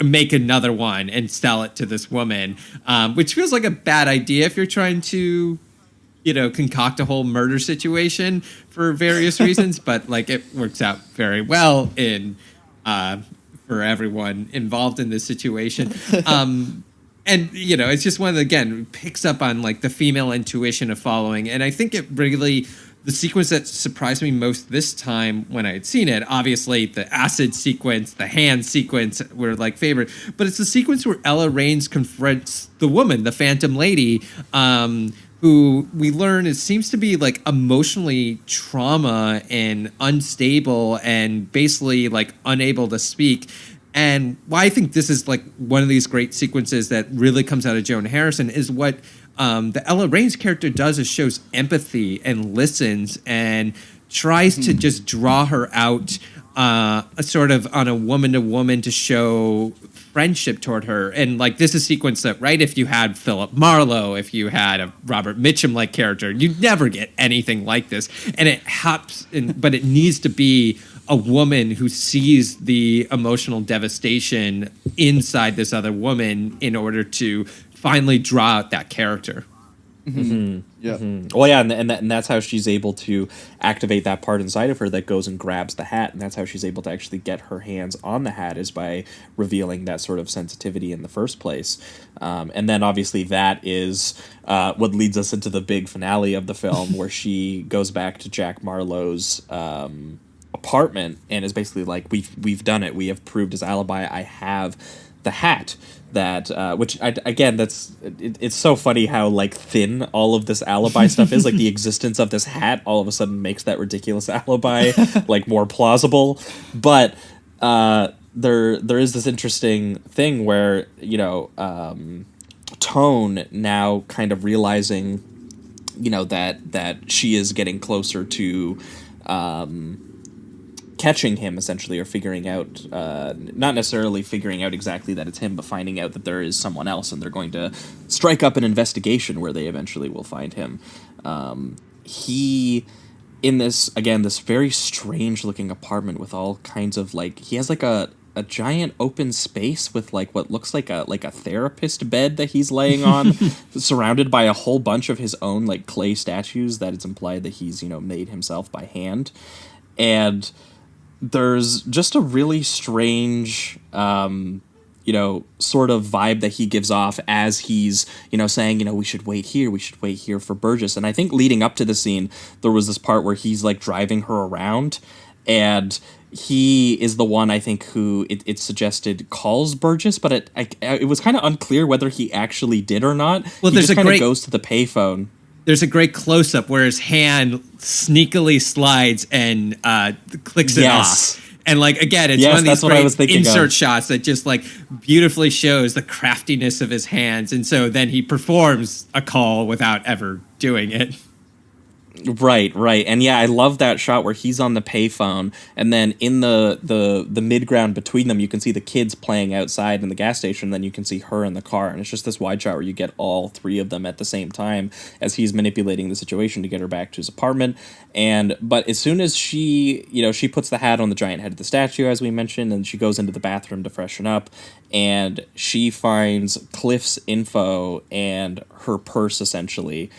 make another one and sell it to this woman, which feels like a bad idea if you're trying to, concoct a whole murder situation for various reasons. But like, it works out very well for everyone involved in this situation. And, it's just one of the, again, picks up on like the female intuition of following. And I think it really, the sequence that surprised me most this time when I had seen it, obviously the acid sequence, the hand sequence were like favorite, but it's the sequence where Ella Raines confronts the woman, the Phantom Lady, who we learn seems to be like emotionally trauma and unstable and basically like unable to speak. And why I think this is like one of these great sequences that really comes out of Joan Harrison is what the Ella Raines character does is shows empathy and listens and tries to just draw her out sort of on a woman-to-woman to show friendship toward her. And like, this is a sequence that, right, if you had Philip Marlowe, if you had a Robert Mitchum-like character, you'd never get anything like this. And it happens, but it needs to be a woman who sees the emotional devastation inside this other woman in order to finally draw out that character. Mm-hmm. Yeah. Mm-hmm. Well, yeah, and that's how she's able to activate that part inside of her that goes and grabs the hat, and that's how she's able to actually get her hands on the hat is by revealing that sort of sensitivity in the first place. And then obviously that is what leads us into the big finale of the film, where she goes back to Jack Marlowe's apartment and is basically like, we've done it. We have proved his alibi. I have the hat. That which again, it's so funny how like thin all of this alibi stuff is. Like the existence of this hat all of a sudden makes that ridiculous alibi like more plausible. But there is this interesting thing where Tone now kind of realizing that she is getting closer to catching him, essentially, or figuring out, not necessarily figuring out exactly that it's him, but finding out that there is someone else, and they're going to strike up an investigation where they eventually will find him. He, in this very strange looking apartment with all kinds of like, he has like a giant open space with like what looks like a therapist bed that he's laying on, surrounded by a whole bunch of his own like clay statues that it's implied that he's made himself by hand. And there's just a really strange, sort of vibe that he gives off as he's, saying, we should wait here for Burgess. And I think leading up to the scene, there was this part where he's like driving her around, and he is the one, I think, who it suggested calls Burgess, but it was kind of unclear whether he actually did or not. Well, he just kind of goes to the payphone. There's a great close-up where his hand sneakily slides and clicks it off. And, like, again, it's one of these great insert shots that just, like, beautifully shows the craftiness of his hands. And so then he performs a call without ever doing it. Right. And yeah, I love that shot where he's on the payphone, and then in the mid-ground between them, you can see the kids playing outside in the gas station, and then you can see her in the car, and it's just this wide shot where you get all three of them at the same time as he's manipulating the situation to get her back to his apartment. But as soon as she puts the hat on the giant head of the statue, as we mentioned, and she goes into the bathroom to freshen up, and she finds Cliff's info and her purse, essentially,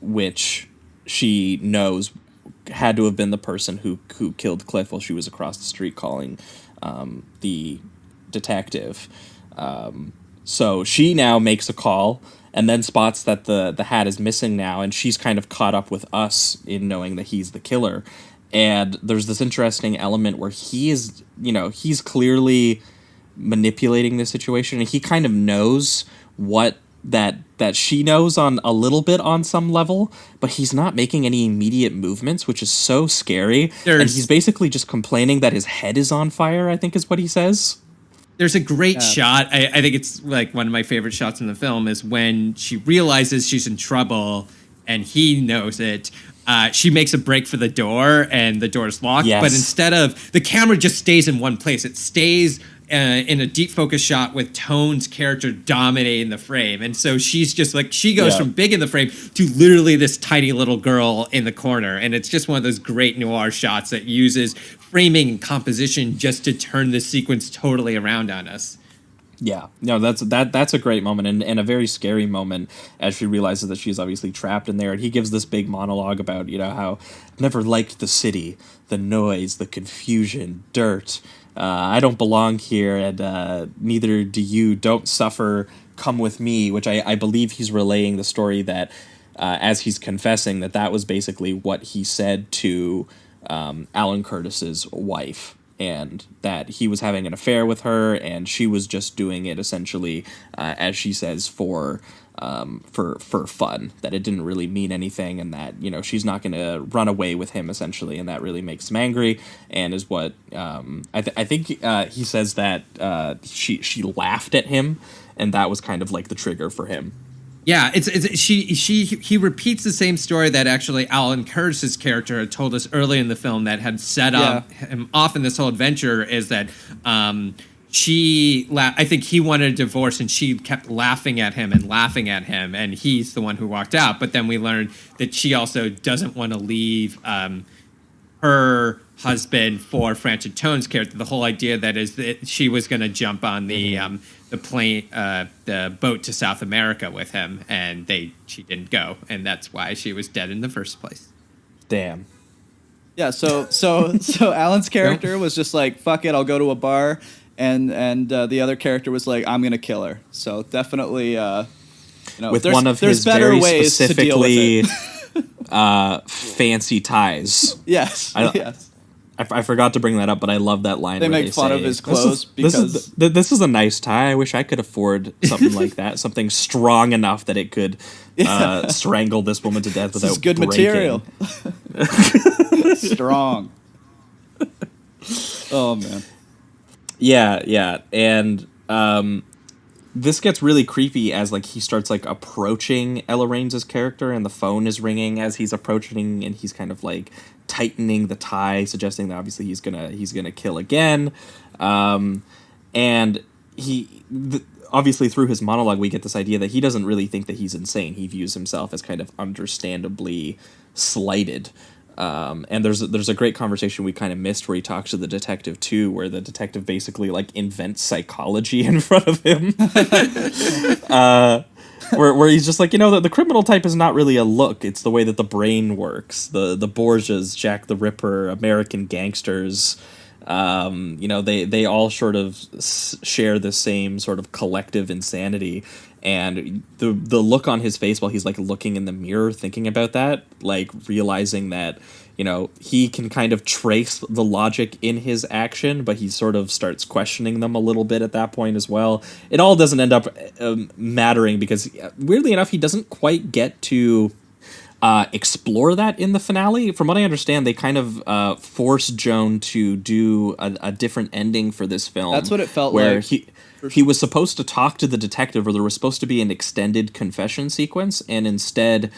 which she knows had to have been the person who killed Cliff while she was across the street calling the detective. So she now makes a call and then spots that the hat is missing now, and she's kind of caught up with us in knowing that he's the killer. And there's this interesting element where he is, he's clearly manipulating the situation, and he kind of knows what that she knows on a little bit on some level, but he's not making any immediate movements, which is so scary. And he's basically just complaining that his head is on fire, I think is what he says. There's a great shot. I think it's like one of my favorite shots in the film is when she realizes she's in trouble and he knows it. She makes a break for the door and the door's locked. Yes. But instead of, the camera just stays in one place. It stays in a deep focus shot with Tone's character dominating the frame. And so she's just like, she goes from big in the frame to literally this tiny little girl in the corner. And it's just one of those great noir shots that uses framing and composition just to turn the sequence totally around on us. Yeah, no, that's a great moment and a very scary moment as she realizes that she's obviously trapped in there. And he gives this big monologue about, how I've never liked the city, the noise, the confusion, dirt. I don't belong here, and neither do you. Don't suffer. Come with me, which I believe he's relaying the story that as he's confessing that was basically what he said to Alan Curtis's wife. And that he was having an affair with her, and she was just doing it essentially, as she says, for fun. That it didn't really mean anything, and that she's not going to run away with him essentially, and that really makes him angry. And is what I think he says that she laughed at him, and that was kind of like the trigger for him. Yeah, he repeats the same story that actually Alan Curtis's character had told us early in the film that had set up him off in this whole adventure, is that I think he wanted a divorce and she kept laughing at him, and he's the one who walked out. But then we learned that she also doesn't want to leave her husband for Francis Tone's character. The whole idea that is that she was going to jump on the plane, the boat to South America with him, and she didn't go, and that's why she was dead in the first place. Damn. Yeah. So Alan's character was just like, fuck it, I'll go to a bar, and the other character was like, I'm gonna kill her. So definitely, with one of his very specifically fancy ties. Yes. Yes. I forgot to bring that up, but I love that line. They make fun of his clothes because this is a nice tie. I wish I could afford something like that, something strong enough that it could strangle this woman to death without good breaking. material. Strong. Oh man. Yeah, and this gets really creepy as he starts approaching Ella Raines' character, and the phone is ringing as he's approaching, and he's kind of tightening the tie, suggesting that obviously he's gonna kill again. And obviously through his monologue we get this idea that he doesn't really think that he's insane. He views himself as kind of understandably slighted. And there's a great conversation we kind of missed where he talks to the detective too, where the detective basically invents psychology in front of him. Where he's just the criminal type is not really a look, it's the way that the brain works. The Borgias, Jack the Ripper, American gangsters, they all sort of share the same sort of collective insanity. And the look on his face while he's looking in the mirror, thinking about that, realizing that he can kind of trace the logic in his action, but he sort of starts questioning them a little bit at that point as well. It all doesn't end up mattering because weirdly enough he doesn't quite get to explore that in the finale. From what I understand, they kind of force Joan to do a different ending for this film. That's what it felt where like. He was supposed to talk to the detective, or there was supposed to be an extended confession sequence, and instead,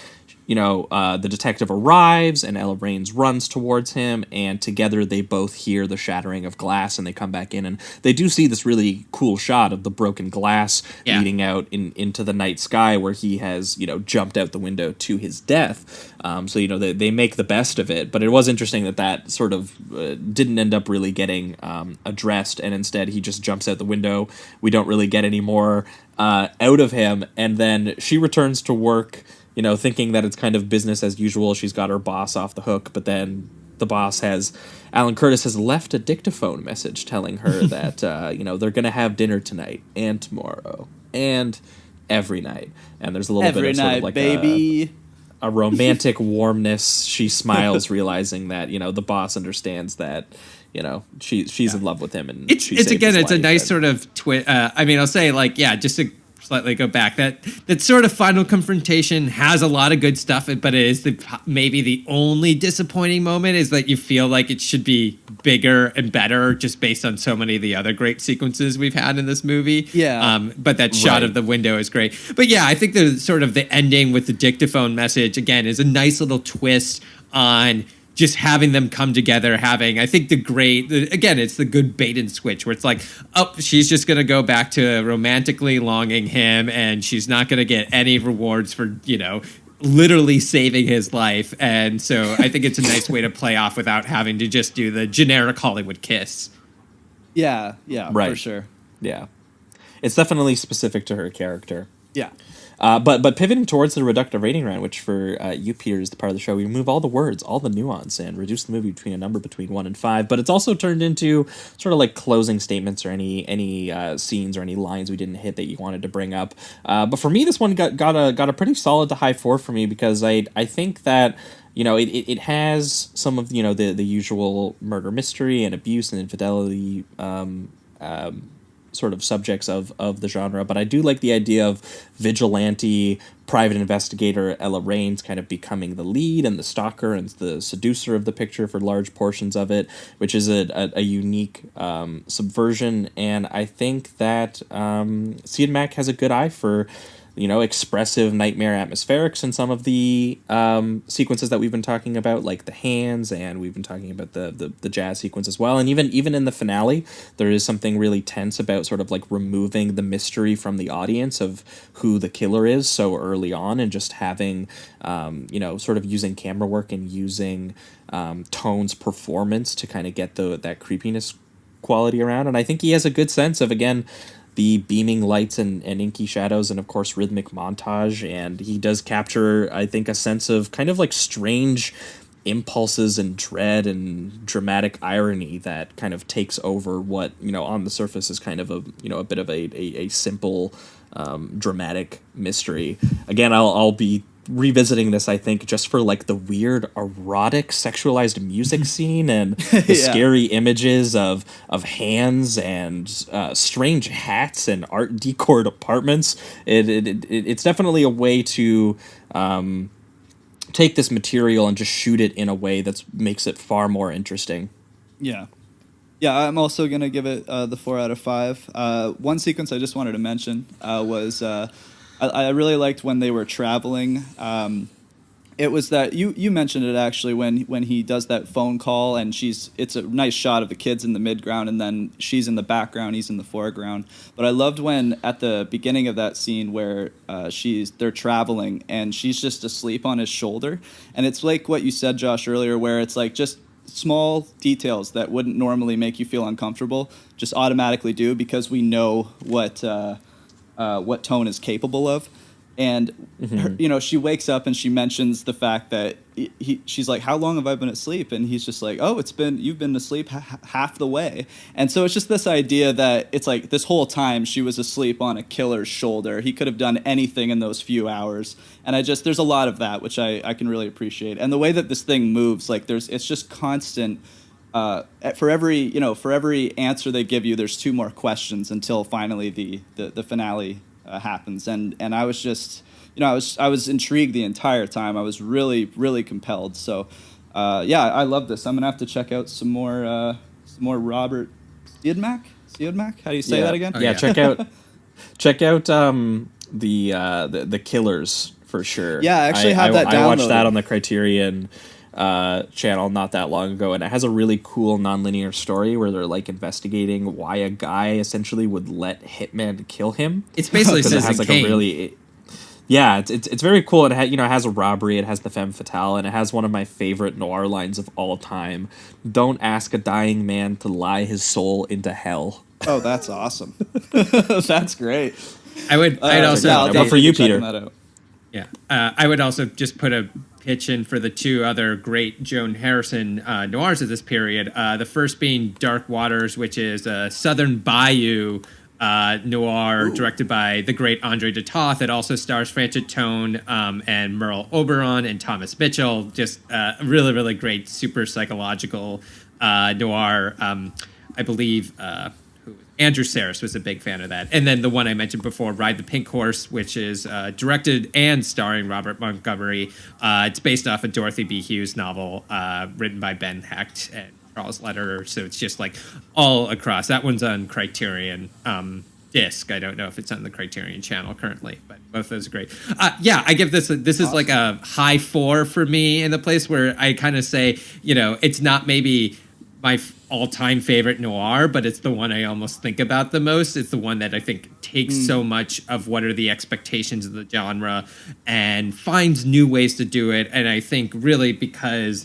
the detective arrives and Ella Raines runs towards him, and together they both hear the shattering of glass, and they come back in, and they do see this really cool shot of the broken glass leading out into the night sky where he has, jumped out the window to his death. So, they make the best of it, but it was interesting that sort of didn't end up really getting addressed, and instead he just jumps out the window. We don't really get any more out of him, and then she returns to work, thinking that it's kind of business as usual. She's got her boss off the hook, but then the boss Alan Curtis has left a dictaphone message telling her that, they're going to have dinner tonight and tomorrow and every night. And there's a little Every bit of sort night, of like baby. a romantic warmness. She smiles, realizing that, you know, the boss understands that, you know, she's in love with him, and It's saved again, his it's a life, nice and- sort of twist. I mean, I'll say like, yeah, just to slightly go back, that sort of final confrontation has a lot of good stuff, but it is maybe the only disappointing moment is that you feel like it should be bigger and better, just based on so many of the other great sequences we've had in this movie. Yeah. But that shot Right. of the window is great. But yeah, I think the sort of the ending with the dictaphone message again is a nice little twist on just having them come together, I think again, it's the good bait and switch where it's like, oh, she's just going to go back to romantically longing him, and she's not going to get any rewards for, you know, literally saving his life. And so I think it's a nice way to play off without having to just do the generic Hollywood kiss. Yeah, for Right. sure. Yeah. It's definitely specific to her character. Yeah. But pivoting towards the reductive rating round, which for you, Peter, is the part of the show, we remove all the words, all the nuance, and reduce the movie between a number between 1 and 5. But it's also turned into sort of like closing statements or any scenes or any lines we didn't hit that you wanted to bring up. But for me, this one got a pretty solid to high 4 for me, because I think that, you know, it has some of, you know, the usual murder mystery and abuse and infidelity sort of subjects of the genre, but I do like the idea of vigilante private investigator Ella Raines kind of becoming the lead and the stalker and the seducer of the picture for large portions of it, which is a unique subversion. And I think that Sid Mack has a good eye for, you know, expressive nightmare atmospherics in some of the sequences that we've been talking about, like the hands, and we've been talking about the jazz sequence as well. And even in the finale, there is something really tense about sort of like removing the mystery from the audience of who the killer is so early on, and just having, you know, sort of using camera work and using Tone's performance to kind of get that creepiness quality around. And I think he has a good sense of, again, the beaming lights and inky shadows, and of course rhythmic montage, and he does capture, I think, a sense of kind of like strange impulses and dread and dramatic irony that kind of takes over what, you know, on the surface is kind of a, you know, a bit of a simple dramatic mystery. Again, I'll be revisiting this, I think, just for like the weird erotic sexualized music scene and the scary images of hands and strange hats and art decored apartments. It's definitely a way to take this material and just shoot it in a way that makes it far more interesting. Yeah, I'm also going to give it the 4 out of 5. One sequence I just wanted to mention was I really liked when they were traveling. It was that you mentioned it actually when he does that phone call, and it's a nice shot of the kids in the midground, and then she's in the background, he's in the foreground. But I loved when at the beginning of that scene where they're traveling and she's just asleep on his shoulder, and it's like what you said, Josh, earlier, where it's like just small details that wouldn't normally make you feel uncomfortable just automatically do, because we know what Tone is capable of. And her, you know, she wakes up and she mentions the fact that she's like, how long have I been asleep? And he's just like, oh, you've been asleep half the way. And so it's just this idea that it's like this whole time she was asleep on a killer's shoulder. He could have done anything in those few hours. And there's a lot of that, which I can really appreciate. And the way that this thing moves, like it's just constant. For every answer they give you, there's 2 more questions until finally the finale happens. And I was just, you know, I was intrigued the entire time. I was really, really compelled. So, I love this. I'm gonna have to check out some more Robert Siodmak. How do you say that again? Check out the Killers for sure. Yeah, I actually have that downloaded. I watched that on the Criterion channel not that long ago, and it has a really cool nonlinear story where they're like investigating why a guy essentially would let hitmen kill him. It's basically it has like Kane. a really it's very cool. It has a robbery, it has the femme fatale, and it has one of my favorite noir lines of all time: "Don't ask a dying man to lie his soul into hell." Oh, that's awesome. That's great. I'd also but for you, Peter, I would also just put a pitch in for the 2 other great Joan Harrison noirs of this period. The first being Dark Waters, which is a Southern Bayou noir directed by the great Andre de Toth. It also stars Frances Tone and Merle Oberon and Thomas Mitchell. Just really, really great, super psychological noir. I believe Andrew Sarris was a big fan of that. And then the one I mentioned before, Ride the Pink Horse, which is directed and starring Robert Montgomery. It's based off a Dorothy B. Hughes novel written by Ben Hecht and Charles Lederer. So it's just like all across. That one's on Criterion disc. I don't know if it's on the Criterion channel currently, but both those are great. Yeah, I give this is awesome. Like a high 4 for me, in the place where I kind of say, it's not maybe my all-time favorite noir, but it's the one I almost think about the most. It's the one that I think takes so much of what are the expectations of the genre and finds new ways to do it. And I think really because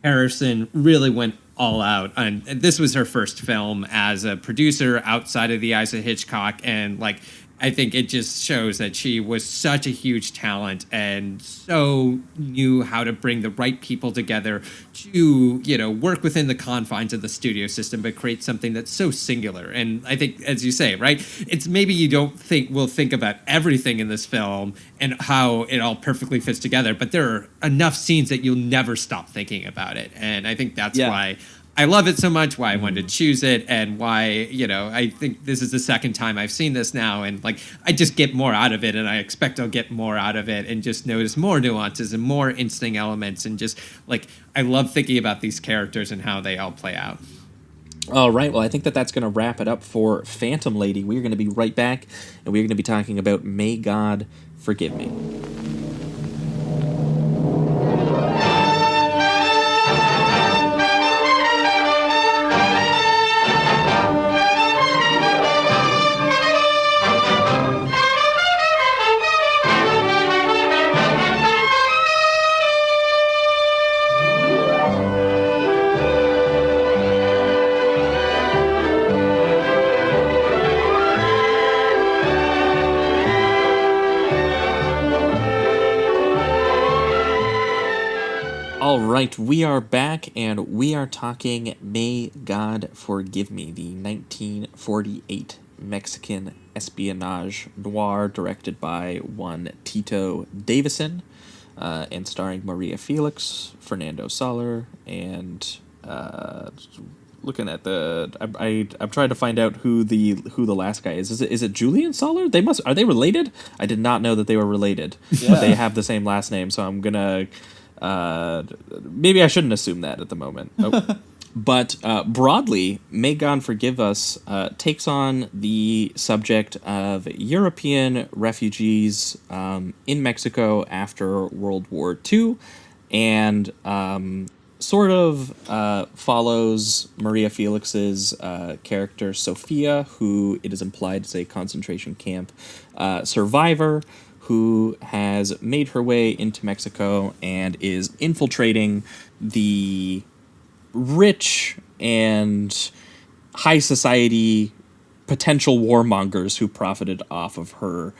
Harrison really went all out, and this was her first film as a producer outside of the eyes of Hitchcock, and like I think it just shows that she was such a huge talent and so knew how to bring the right people together to, work within the confines of the studio system, but create something that's so singular. And I think, as you say, right, it's maybe you don't think we'll think about everything in this film and how it all perfectly fits together, but there are enough scenes that you'll never stop thinking about it. And I think that's why I love it so much, why I wanted to choose it, and why, I think this is the second time I've seen this now, and like I just get more out of it, and I expect I'll get more out of it, and just notice more nuances and more interesting elements, and just like I love thinking about these characters and how they all play out. All right, well, I think that's going to wrap it up for Phantom Lady. We're going to be right back, and we're going to be talking about May God Forgive Me. All right, we are back, and we are talking May God Forgive Me, the 1948 Mexican espionage noir directed by one Tito Davison, and starring Maria Felix, Fernando Soler, and looking at I'm trying to find out who the last guy is. Is it Julian Soler? Are they related? I did not know that they were related, but they have the same last name, so I'm gonna. Maybe I shouldn't assume that at the moment. Oh. But broadly, May God Forgive Us takes on the subject of European refugees in Mexico after World War II, and sort of follows Maria Felix's character Sophia, who it is implied is a concentration camp survivor, who has made her way into Mexico and is infiltrating the rich and high society potential warmongers who profited off of her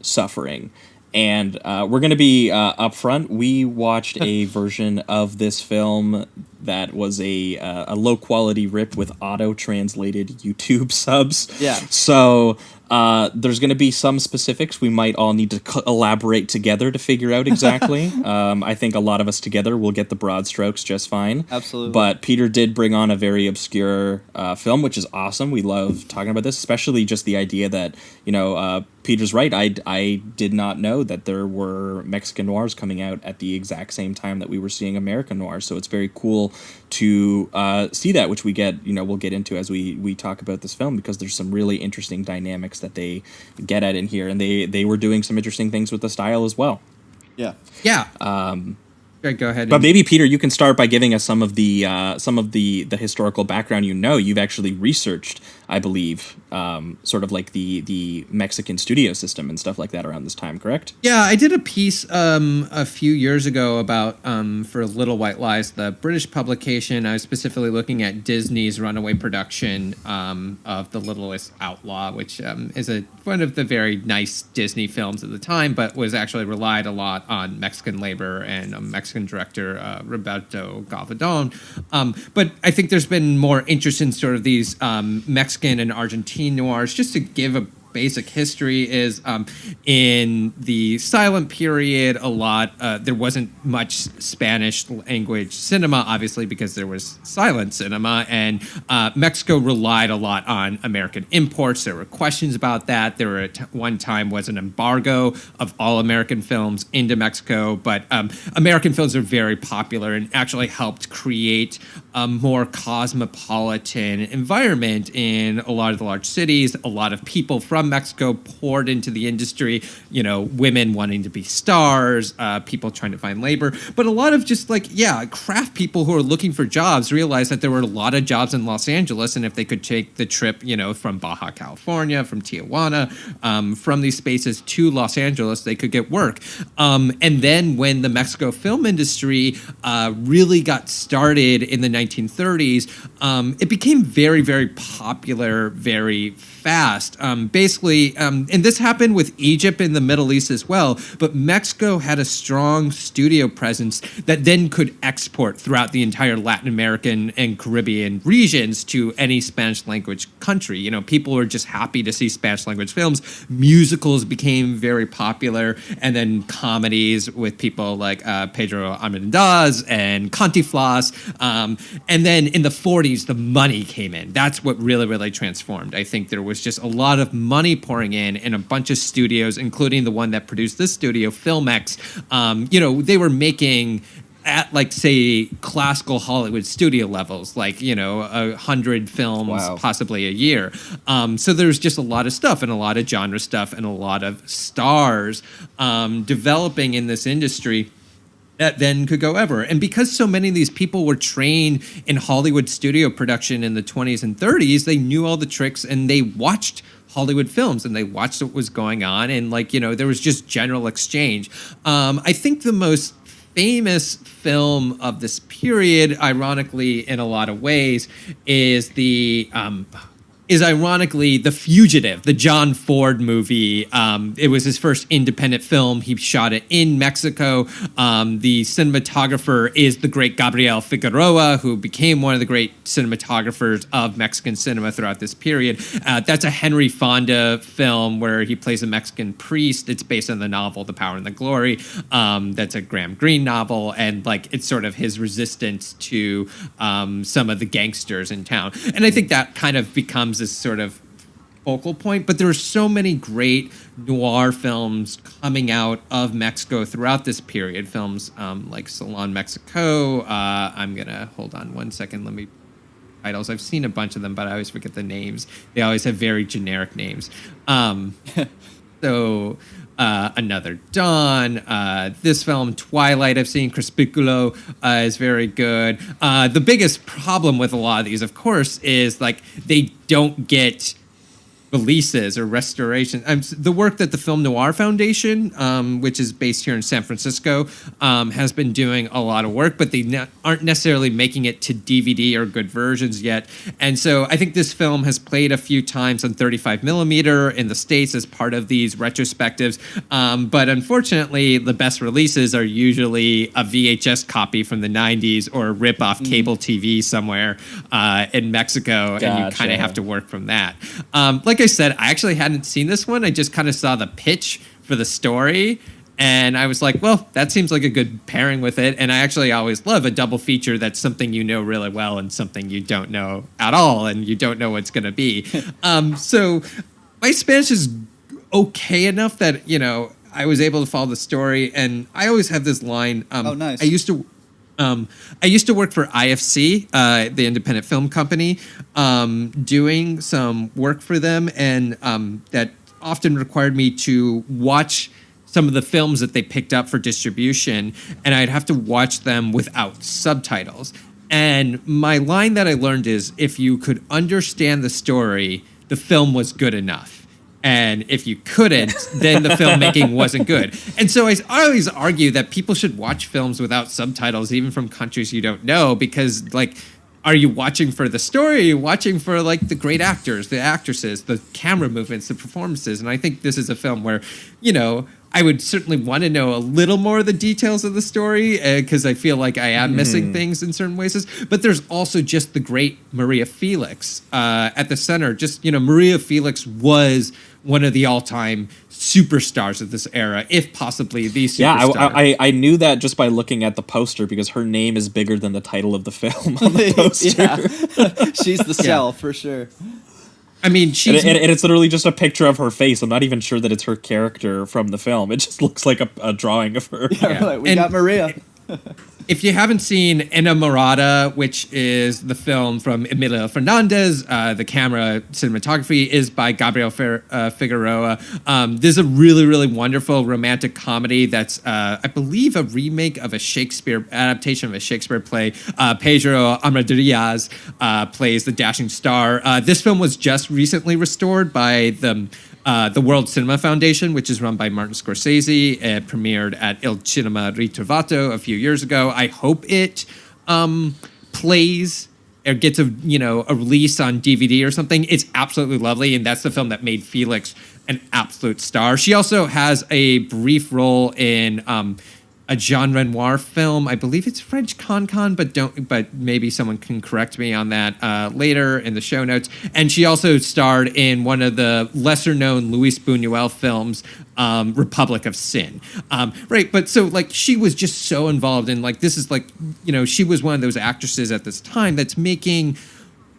suffering. And we're going to be upfront. We watched a version of this film that was a low quality rip with auto translated YouTube subs. Yeah. So there's going to be some specifics we might all need to elaborate together to figure out exactly. I think a lot of us together will get the broad strokes just fine. Absolutely. But Peter did bring on a very obscure film, which is awesome. We love talking about this, especially just the idea that, Peter's right. I did not know that there were Mexican noirs coming out at the exact same time that we were seeing American noirs. So it's very cool to see that, which we get, we'll get into as we talk about this film, because there's some really interesting dynamics that they get at in here, and they were doing some interesting things with the style as well. Yeah. Yeah. Go ahead. But maybe Peter, you can start by giving us some of the historical background. You've actually researched, I believe, sort of like the Mexican studio system and stuff like that around this time, correct? Yeah, I did a piece a few years ago about for Little White Lies, the British publication. I was specifically looking at Disney's runaway production of The Littlest Outlaw, which is one of the very nice Disney films at the time, but was actually relied a lot on Mexican labor and Mexican director Roberto Galvedon. But I think there's been more interest in sort of these Mexican and Argentine teen noirs, just to give a basic history, is in the silent period, there wasn't much Spanish language cinema, obviously, because there was silent cinema, and Mexico relied a lot on American imports. There were questions about that. There were one time was an embargo of all American films into Mexico, but American films are very popular and actually helped create a more cosmopolitan environment in a lot of the large cities. A lot of people from Mexico poured into the industry, women wanting to be stars, people trying to find labor, but a lot of just craft people who are looking for jobs realized that there were a lot of jobs in Los Angeles, and if they could take the trip, from Baja California, from Tijuana, from these spaces to Los Angeles, they could get work. And then when the Mexico film industry really got started in the 1930s, it became very, very popular very fast. Basically, and this happened with Egypt and the Middle East as well, but Mexico had a strong studio presence that then could export throughout the entire Latin American and Caribbean regions to any Spanish language country. People were just happy to see Spanish language films. Musicals became very popular, and then comedies with people like Pedro Armendariz and Cantinflas. And then in the 40s, the money came in. That's what really, really transformed. I think there was just a lot of money pouring in, and a bunch of studios, including the one that produced this studio, Filmex. They were making at say classical Hollywood studio levels, 100 films possibly a year. So there's just a lot of stuff and a lot of genre stuff and a lot of stars developing in this industry that then could go ever. And because so many of these people were trained in Hollywood studio production in the 20s and 30s, they knew all the tricks, and they watched Hollywood films and they watched what was going on, and there was just general exchange. I think the most famous film of this period, ironically in a lot of ways, is The Fugitive, the John Ford movie. It was his first independent film. He shot it in Mexico. The cinematographer is the great Gabriel Figueroa, who became one of the great cinematographers of Mexican cinema throughout this period. That's a Henry Fonda film where he plays a Mexican priest. It's based on the novel The Power and the Glory. That's a Graham Greene novel, and it's sort of his resistance to some of the gangsters in town. And I think that kind of becomes this sort of focal point, but there are so many great noir films coming out of Mexico throughout this period. Films like Salon Mexico. I'm gonna hold on one second. Let me titles. I've seen a bunch of them, but I always forget the names. They always have very generic names. Another Dawn, this film Twilight I've seen, Crepúsculo is very good. The biggest problem with a lot of these, of course, is they don't get releases or restorations. The work that the Film Noir Foundation, which is based here in San Francisco, has been doing a lot of work, but they aren't necessarily making it to DVD or good versions yet. And so I think this film has played a few times on 35 millimeter in the States as part of these retrospectives. But unfortunately, the best releases are usually a VHS copy from the 90s or a rip-off cable TV somewhere in Mexico, and you kind of have to work from that. Like I said, I actually hadn't seen this one. I just kind of saw the pitch for the story, and I was like, well, that seems like a good pairing with it. And I actually always love a double feature that's something you know really well and something you don't know at all, and you don't know what's going to be. So my Spanish is okay enough that, I was able to follow the story, and I always have this line. Oh, nice. I used to work for IFC, the independent film company, doing some work for them, and that often required me to watch some of the films that they picked up for distribution, and I'd have to watch them without subtitles. And my line that I learned is, if you could understand the story, the film was good enough. And if you couldn't, then the filmmaking wasn't good. And so I always argue that people should watch films without subtitles, even from countries you don't know, because, are you watching for the story? Are you watching for, the great actors, the actresses, the camera movements, the performances? And I think this is a film where, I would certainly want to know a little more of the details of the story because I feel like I am missing things in certain ways. But there's also just the great Maria Felix at the center. Just, Maria Felix was one of the all-time superstars of this era, if possibly the superstar. Yeah, I knew that just by looking at the poster because her name is bigger than the title of the film on the poster. She's the cell for sure. I mean, and it's literally just a picture of her face. I'm not even sure that it's her character from the film. It just looks like a drawing of her. Yeah. We got Maria. If you haven't seen Enamorada, which is the film from Emilio Fernandez, the camera cinematography is by Gabriel Figueroa. This is a really, really wonderful romantic comedy that's, I believe, a remake of a Shakespeare adaptation of a Shakespeare play. Pedro Almodóvar plays the dashing star. This film was just recently restored by the World Cinema Foundation, which is run by Martin Scorsese. It premiered at Il Cinema Ritrovato a few years ago. I hope it plays or gets a release on DVD or something. It's absolutely lovely, and that's the film that made Felix an absolute star. She also has a brief role in a genre noir film. I believe it's French Cancan, but maybe someone can correct me on that later in the show notes. And she also starred in one of the lesser known Luis Buñuel films, Republic of Sin. Right. But so she was just so involved in this is she was one of those actresses at this time that's making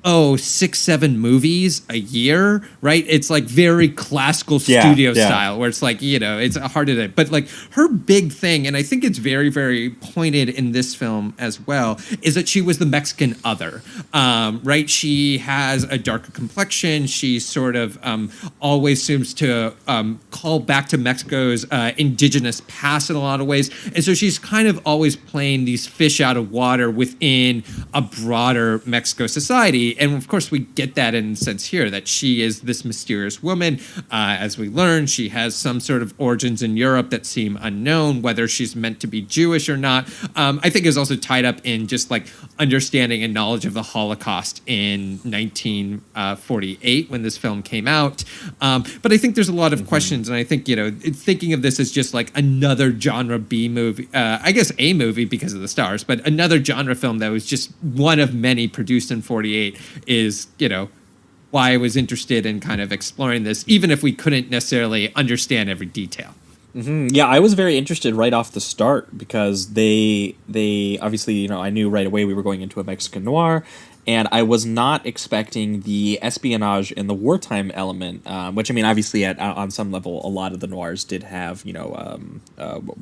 6-7 movies a year, right? It's very classical studio style where it's it's hard to do. But her big thing, and I think it's very, very pointed in this film as well, is that she was the Mexican other, right? She has a darker complexion. She sort of always seems to call back to Mexico's indigenous past in a lot of ways. And so she's kind of always playing these fish out of water within a broader Mexico society. And of course, we get that in a sense here, that she is this mysterious woman. As we learn, she has some sort of origins in Europe that seem unknown, whether she's meant to be Jewish or not. I think is also tied up in just understanding and knowledge of the Holocaust in 1948 when this film came out. But I think there's a lot of questions, and I think, thinking of this as just another genre B movie, I guess A movie because of the stars, but another genre film that was just one of many produced in 48 is, why I was interested in kind of exploring this, even if we couldn't necessarily understand every detail. Mm-hmm. Yeah, I was very interested right off the start because they obviously, I knew right away we were going into a Mexican noir, and I was not expecting the espionage and the wartime element, which, I mean, obviously on some level, a lot of the noirs did have,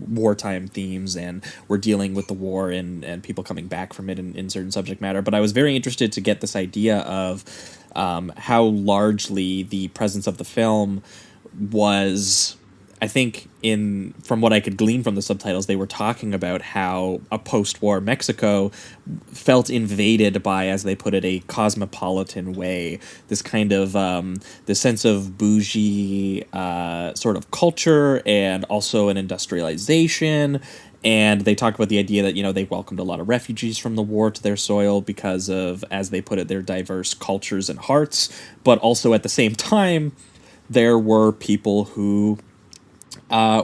wartime themes, and we're dealing with the war and people coming back from it in certain subject matter. But I was very interested to get this idea of how largely the presence of the film was... I think from what I could glean from the subtitles, they were talking about how a post-war Mexico felt invaded by, as they put it, a cosmopolitan way. This kind of this sense of bougie sort of culture, and also an industrialization. And they talk about the idea that, they welcomed a lot of refugees from the war to their soil because of, as they put it, their diverse cultures and hearts. But also at the same time, there were people who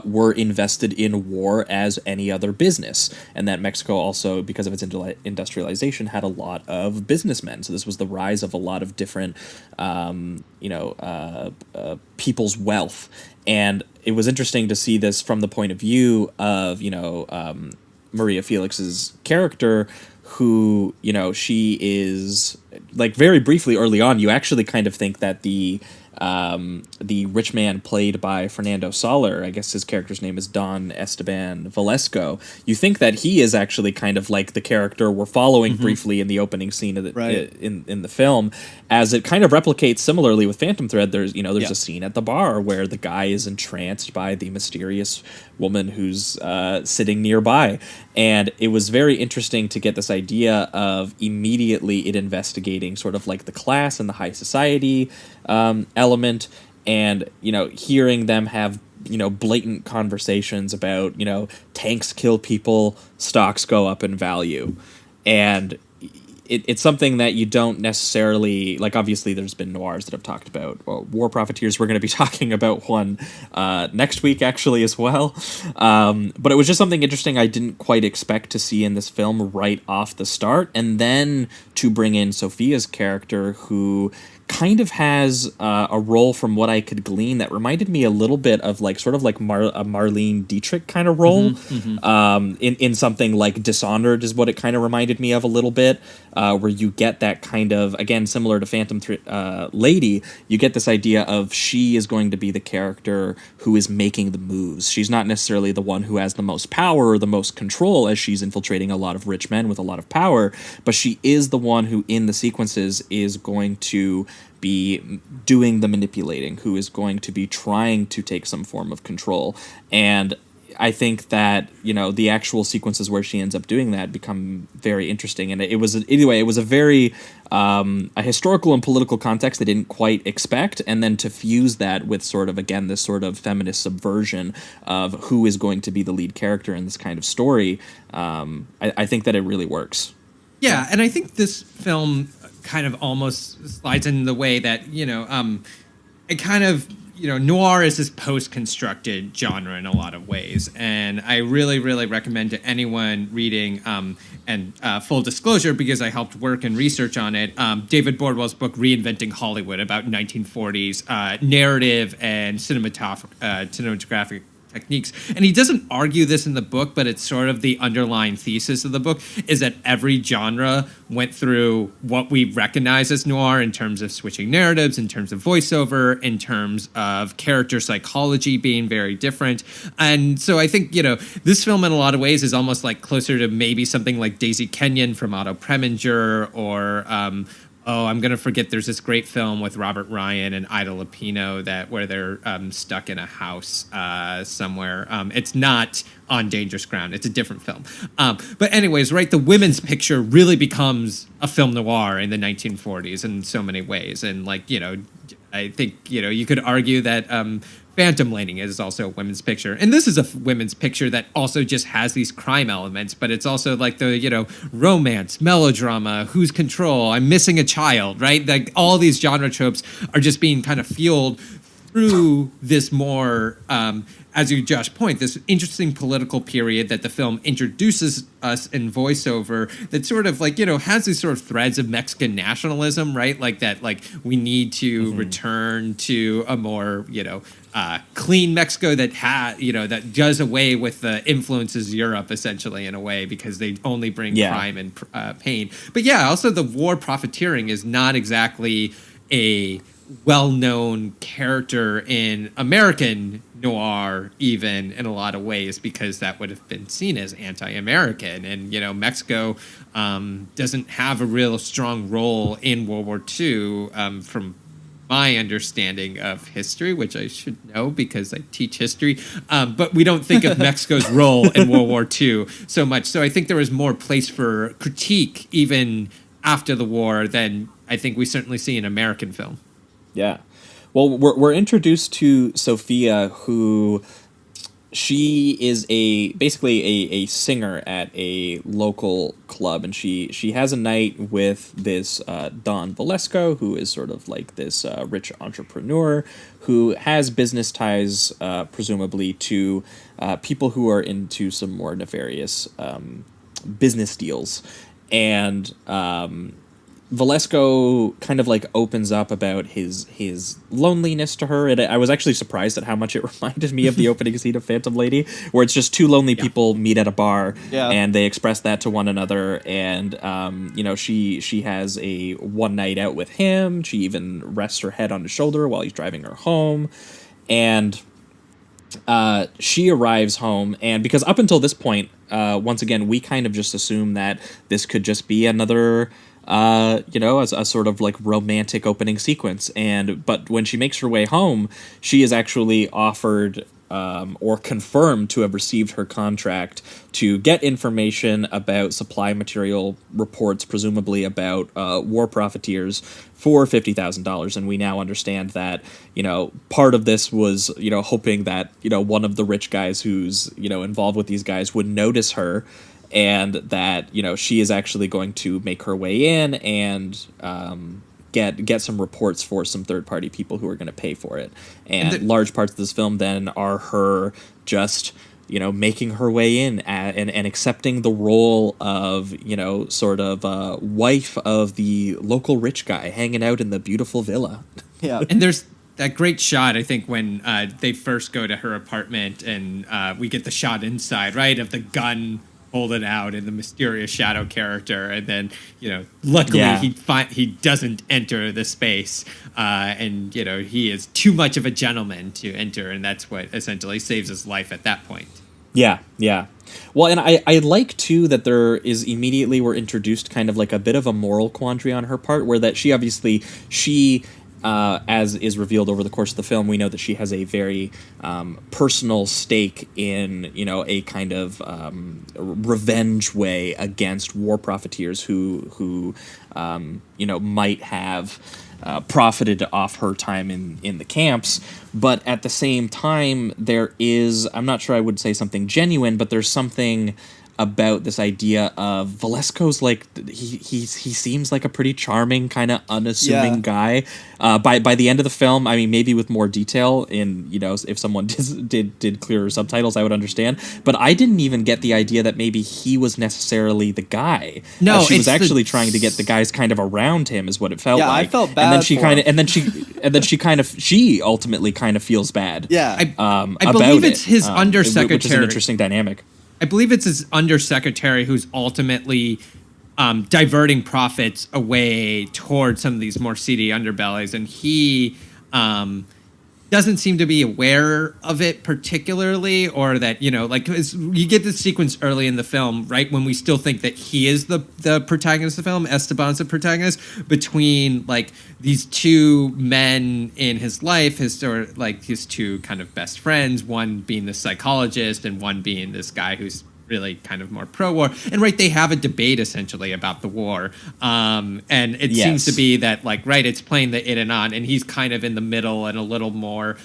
were invested in war as any other business, and that Mexico also, because of its industrialization, had a lot of businessmen. So this was the rise of a lot of different, people's wealth, and it was interesting to see this from the point of view of Maria Felix's character, who she is very briefly early on. You actually kind of think that the rich man played by Fernando Soler, I guess his character's name is Don Esteban Velasco. You think that he is actually kind of the character we're following briefly in the opening scene of in the film, as it kind of replicates similarly with Phantom Thread. There's a scene at the bar where the guy is entranced by the mysterious woman who's sitting nearby, and it was very interesting to get this idea of immediately it investigating sort of the class and the high society element, and hearing them have blatant conversations about tanks kill people, stocks go up in value, and it's something that you don't necessarily like. Obviously, there's been noirs that have talked about war profiteers. We're going to be talking about one next week, actually, as well. But it was just something interesting I didn't quite expect to see in this film right off the start, and then to bring in Sophia's character, who kind of has a role, from what I could glean, that reminded me a little bit of like sort of like a Marlene Dietrich kind of role. In something like Dishonored is what it kind of reminded me of a little bit, where you get that kind of, again, similar to Phantom Lady, you get this idea of she is going to be the character who is making the moves. She's not necessarily the one who has the most power or the most control, as she's infiltrating a lot of rich men with a lot of power, but she is the one who in the sequences is going to be doing the manipulating, who is going to be trying to take some form of control. And I think that, you know, the actual sequences where she ends up doing that become very interesting. And it was a very a historical and political context I didn't quite expect, and then to fuse that with sort of, again, this sort of feminist subversion of who is going to be the lead character in this kind of story. I think that it really works. Yeah, and I think this film kind of almost slides in the way that, you know, it kind of, you know, noir is this post-constructed genre in a lot of ways. And I really, really recommend to anyone reading, and full disclosure, because I helped work and research on it, David Bordwell's book, Reinventing Hollywood, about 1940s narrative and cinematographic techniques. And he doesn't argue this in the book, but it's sort of the underlying thesis of the book, is that every genre went through what we recognize as noir in terms of switching narratives, in terms of voiceover, in terms of character psychology being very different. And so I think, you know, this film in a lot of ways is almost like closer to maybe something like Daisy Kenyon from Otto Preminger, or I'm going to forget, there's this great film with Robert Ryan and Ida Lupino where they're stuck in a house somewhere. It's not On Dangerous Ground. It's a different film. But anyways, right, the women's picture really becomes a film noir in the 1940s in so many ways. And, like, you know, I think, you know, you could argue that Phantom Lady is also a women's picture. And this is a women's picture that also just has these crime elements, but it's also like the, you know, romance, melodrama, who's control, I'm missing a child, right? Like all these genre tropes are just being kind of fueled through this more, as you, Josh, point, this interesting political period that the film introduces us in voiceover that sort of, like, you know, has these sort of threads of Mexican nationalism, right? Like that, like, we need to return to a more, you know, clean Mexico that you know, that does away with the influences Europe, essentially, in a way, because they only bring crime and pain. But yeah, also the war profiteering is not exactly a well-known character in American noir, even, in a lot of ways, because that would have been seen as anti-American. And, you know, Mexico doesn't have a real strong role in World War II, from my understanding of history, which I should know because I teach history. But we don't think of Mexico's role in World War II so much. So I think there was more place for critique even after the war than I think we certainly see in American film. Yeah. Well, we're introduced to Sophia, who she is basically a singer at a local club, and she has a night with this Don Valesco, who is sort of like this rich entrepreneur who has business ties, presumably, to people who are into some more nefarious business deals. And Valesco kind of like opens up about his loneliness to her, and I was actually surprised at how much it reminded me of the opening scene of Phantom Lady, where it's just two lonely people meet at a bar, and they express that to one another. And you know, she has a one night out with him. She even rests her head on his shoulder while he's driving her home, and she arrives home, and because up until this point, once again, we kind of just assume that this could just be another you know, as a sort of like romantic opening sequence. But when she makes her way home, she is actually offered or confirmed to have received her contract to get information about supply material reports, presumably about war profiteers, for $50,000. And we now understand that, you know, part of this was, you know, hoping that, you know, one of the rich guys who's, you know, involved with these guys would notice her and that she is actually going to make her way in and get some reports for some third-party people who are going to pay for it. And large parts of this film then are her just making her way in and accepting the role of sort of wife of the local rich guy hanging out in the beautiful villa. Yeah. And there's that great shot, I think, when they first go to her apartment and we get the shot inside, right, of the gun holding out and the mysterious shadow character, and then luckily he doesn't enter the space, and he is too much of a gentleman to enter, and that's what essentially saves his life at that point. Yeah. Well, and I like too that there is immediately we're introduced kind of like a bit of a moral quandary on her part, where that she as is revealed over the course of the film, we know that she has a very personal stake in, a kind of revenge way against war profiteers who might have profited off her time in the camps. But at the same time, there is, I'm not sure I would say something genuine, but there's something about this idea of Valesco's like he seems like a pretty charming, kind of unassuming guy. By the end of the film, I mean, maybe with more detail in if someone did clearer subtitles, I would understand. But I didn't even get the idea that maybe he was necessarily the guy. No, she was actually trying to get the guys kind of around him, is what it felt like. I felt bad. And then she ultimately kind of feels bad. Yeah, I believe it's his undersecretary, which is an interesting dynamic. I believe it's his undersecretary who's ultimately diverting profits away towards some of these more seedy underbellies, and he doesn't seem to be aware of it particularly, or that you get this sequence early in the film, right, when we still think that he is the protagonist of the film, Esteban's the protagonist, between like these two men in his life, his two kind of best friends, one being the psychologist and one being this guy who's really kind of more pro-war, and right, they have a debate essentially about the war, and it seems to be that it's playing the in and on, and he's kind of in the middle and a little more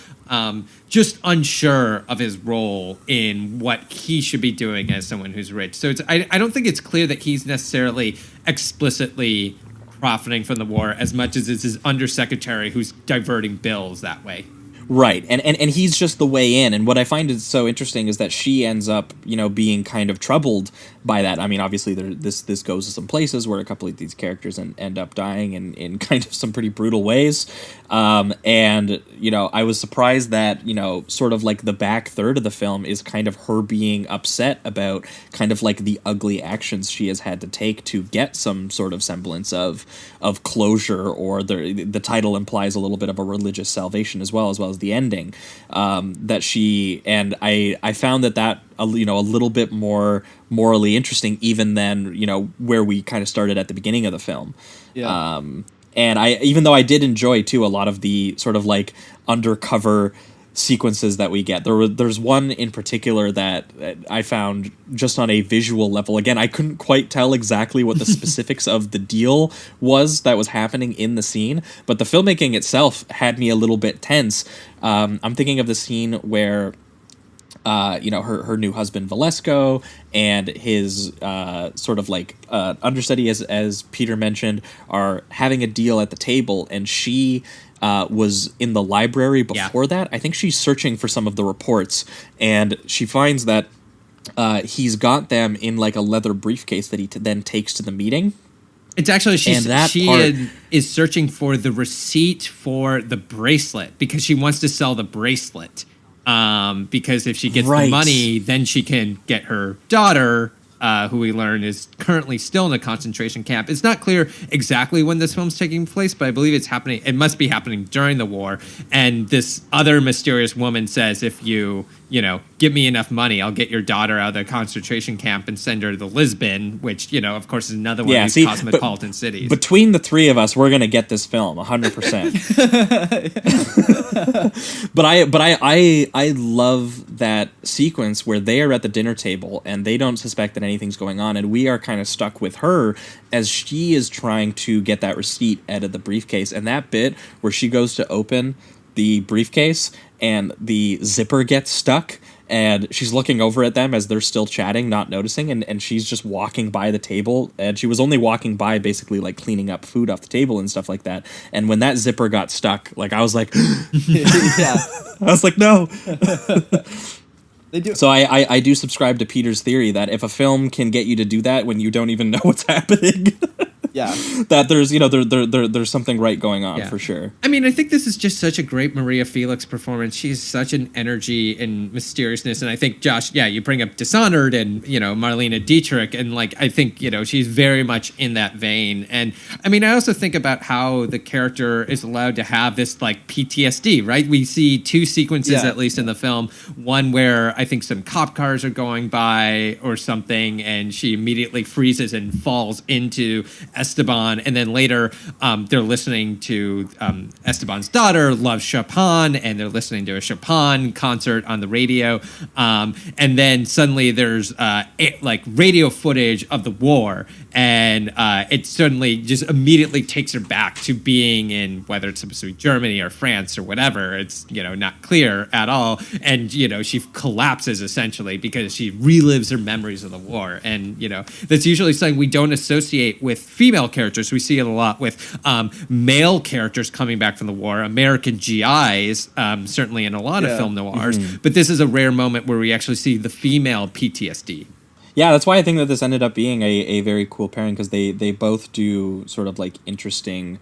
just unsure of his role in what he should be doing as someone who's rich. So I don't think it's clear that he's necessarily explicitly profiting from the war as much as it's his undersecretary who's diverting bills that way. Right, and he's just the way in. And what I find is so interesting is that she ends up, being kind of troubled by that. I mean, obviously, this goes to some places where a couple of these characters end up dying in kind of some pretty brutal ways. And I was surprised that sort of like the back third of the film is kind of her being upset about kind of like the ugly actions she has had to take to get some sort of semblance of closure, or the title implies a little bit of a religious salvation as well as the ending, that she, and I found that a little bit more morally interesting even than where we kind of started at the beginning of the film. And even though I did enjoy too a lot of the sort of like undercover sequences that we get, there's one in particular that I found just on a visual level. Again, I couldn't quite tell exactly what the specifics of the deal was that was happening in the scene, but the filmmaking itself had me a little bit tense. I'm thinking of the scene where her new husband Valesco and his sort of like understudy, as Peter mentioned, are having a deal at the table, and she was in the library before that. I think she's searching for some of the reports, and she finds that he's got them in like a leather briefcase that he then takes to the meeting. It's actually she is searching for the receipt for the bracelet because she wants to sell the bracelet. Because if she gets the money, then she can get her daughter, who we learn is currently still in a concentration camp. It's not clear exactly when this film's taking place, but I believe it's happening. It must be happening during the war. And this other mysterious woman says, if you give me enough money, I'll get your daughter out of the concentration camp and send her to Lisbon, which, of course, is another one of these cosmopolitan cities. Between the three of us, we're going to get this film 100%. But I love that sequence where they are at the dinner table and they don't suspect that anything's going on, and we are kind of stuck with her as she is trying to get that receipt out of the briefcase. And that bit where she goes to open the briefcase and the zipper gets stuck and she's looking over at them as they're still chatting, not noticing, and she's just walking by the table, and she was only walking by basically like cleaning up food off the table and stuff like that. And when that zipper got stuck, like I was like, Yeah. I was like, no. They do. So I do subscribe to Peter's theory that if a film can get you to do that when you don't even know what's happening, Yeah. that there's there's something right going on for sure. I mean, I think this is just such a great Maria Felix performance. She's such an energy and mysteriousness, and I think Josh, you bring up Dishonored and Marlene Dietrich, and like I think she's very much in that vein. And I mean, I also think about how the character is allowed to have this like PTSD, right? We see two sequences at least in the film. One where I think some cop cars are going by or something, and she immediately freezes and falls into Esteban, and then later they're listening to Esteban's daughter loves Chopin, and they're listening to a Chopin concert on the radio, and then suddenly there's like radio footage of the war, and it suddenly just immediately takes her back to being in, whether it's supposed to be Germany or France or whatever, it's not clear at all, and she collapses essentially because she relives her memories of the war. And that's usually something we don't associate with female characters. We see it a lot with male characters coming back from the war, American GIs, certainly in a lot of film noirs. But this is a rare moment where we actually see the female PTSD. Yeah, that's why I think that this ended up being a very cool pairing, because they both do sort of like interesting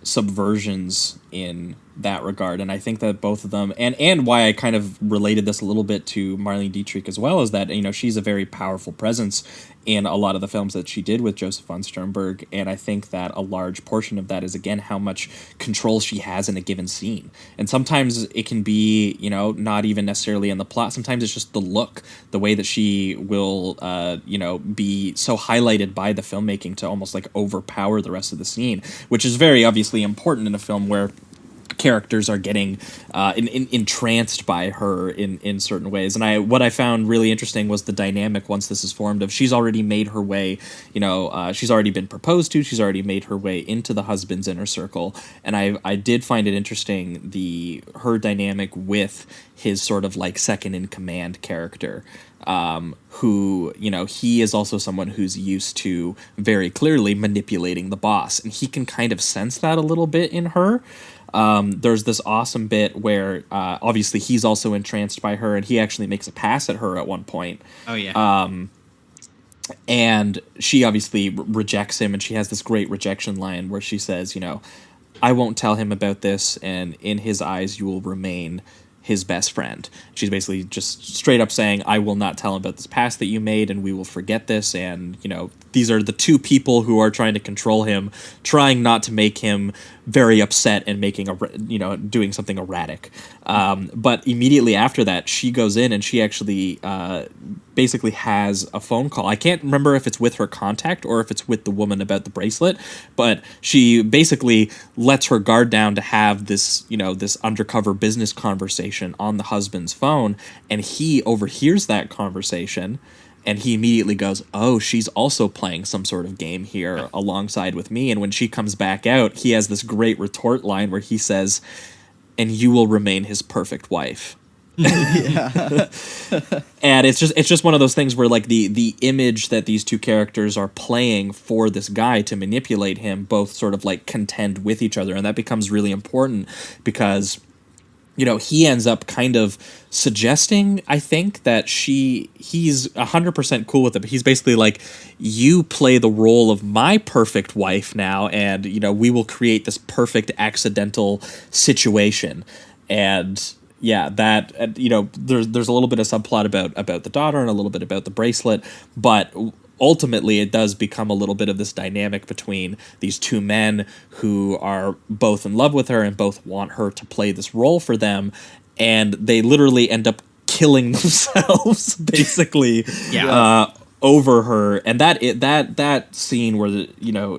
subversions in that regard. And I think that both of them, and why I kind of related this a little bit to Marlene Dietrich as well, is that she's a very powerful presence in a lot of the films that she did with Joseph von Sternberg. And I think that a large portion of that is, again, how much control she has in a given scene. And sometimes it can be, not even necessarily in the plot. Sometimes it's just the look, the way that she will, be so highlighted by the filmmaking to almost like overpower the rest of the scene, which is very obviously important in a film where characters are getting entranced by her in certain ways. And what I found really interesting was the dynamic once this is formed of she's already made her way, she's already been proposed to, she's already made her way into the husband's inner circle. And I did find it interesting, her dynamic with his sort of like second in command character, who, he is also someone who's used to very clearly manipulating the boss, and he can kind of sense that a little bit in her. There's this awesome bit where obviously he's also entranced by her, and he actually makes a pass at her at one point. Oh yeah. And she obviously rejects him, and she has this great rejection line where she says, I won't tell him about this, and in his eyes you will remain his best friend. She's basically just straight up saying, I will not tell him about this past that you made, and we will forget this. And, these are the two people who are trying to control him, trying not to make him very upset and making doing something erratic. But immediately after that, she goes in and she actually basically has a phone call. I can't remember if it's with her contact or if it's with the woman about the bracelet, but she basically lets her guard down to have this, this undercover business conversation on the husband's phone, and he overhears that conversation. And he immediately goes, oh, she's also playing some sort of game here alongside with me. And when she comes back out, he has this great retort line where he says, and you will remain his perfect wife. Yeah. And it's just one of those things where like the image that these two characters are playing for this guy to manipulate him both sort of like contend with each other. And that becomes really important because he ends up kind of suggesting, I think, that he's 100% cool with it. But he's basically like, you play the role of my perfect wife now, and, we will create this perfect accidental situation. And yeah, that, there's a little bit of subplot about the daughter and a little bit about the bracelet, but ultimately it does become a little bit of this dynamic between these two men who are both in love with her and both want her to play this role for them, and they literally end up killing themselves basically over her. And that scene where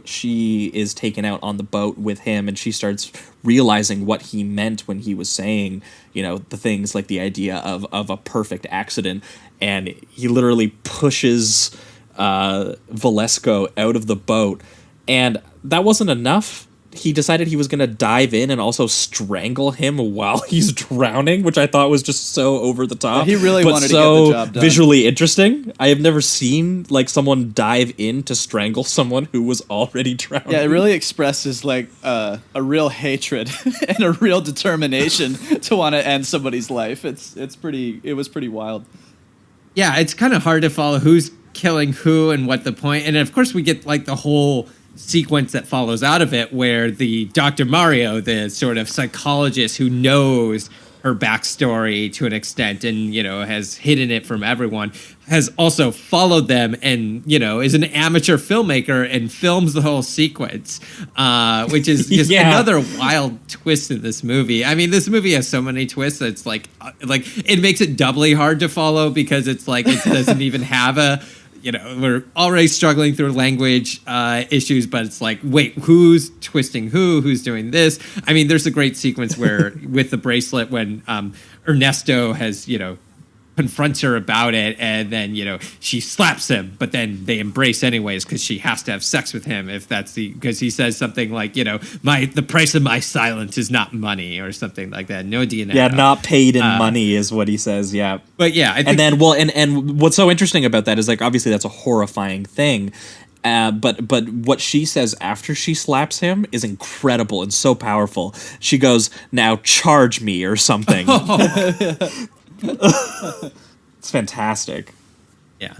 she is taken out on the boat with him, and she starts realizing what he meant when he was saying the things like the idea of a perfect accident, and he literally pushes Valesco out of the boat, and that wasn't enough he decided he was going to dive in and also strangle him while he's drowning, which I thought was just so over the top. He really but wanted to so get the job done. visually interesting. I have never seen like someone dive in to strangle someone who was already drowning. Yeah, it really expresses like a real hatred and a real determination to want to end somebody's life. It was pretty wild. Yeah, it's kind of hard to follow who's killing who and what the point. And of course, we get like the whole sequence that follows out of it, where the Dr. Mario, the sort of psychologist who knows her backstory to an extent and, you know, has hidden it from everyone, has also followed them and, you know, is an amateur filmmaker and films the whole sequence, which is just another wild twist in this movie. I mean, this movie has so many twists that it's like it makes it doubly hard to follow, because it's like it doesn't even have a, you know, we're already struggling through language issues, but it's like, wait, who's twisting who's doing this? I mean, there's a great sequence where with the bracelet when Ernesto has, you know, confronts her about it, and then, you know, she slaps him, but then they embrace anyways because she has to have sex with him because he says something like, you know, the price of my silence is not money or something like that. No dinero. Yeah, not paid in money is what he says. Yeah, but yeah, I think, and then and what's so interesting about that is, like, obviously that's a horrifying thing. But what she says after she slaps him is incredible and so powerful. She goes, "Now charge me," or something. It's fantastic. Yeah.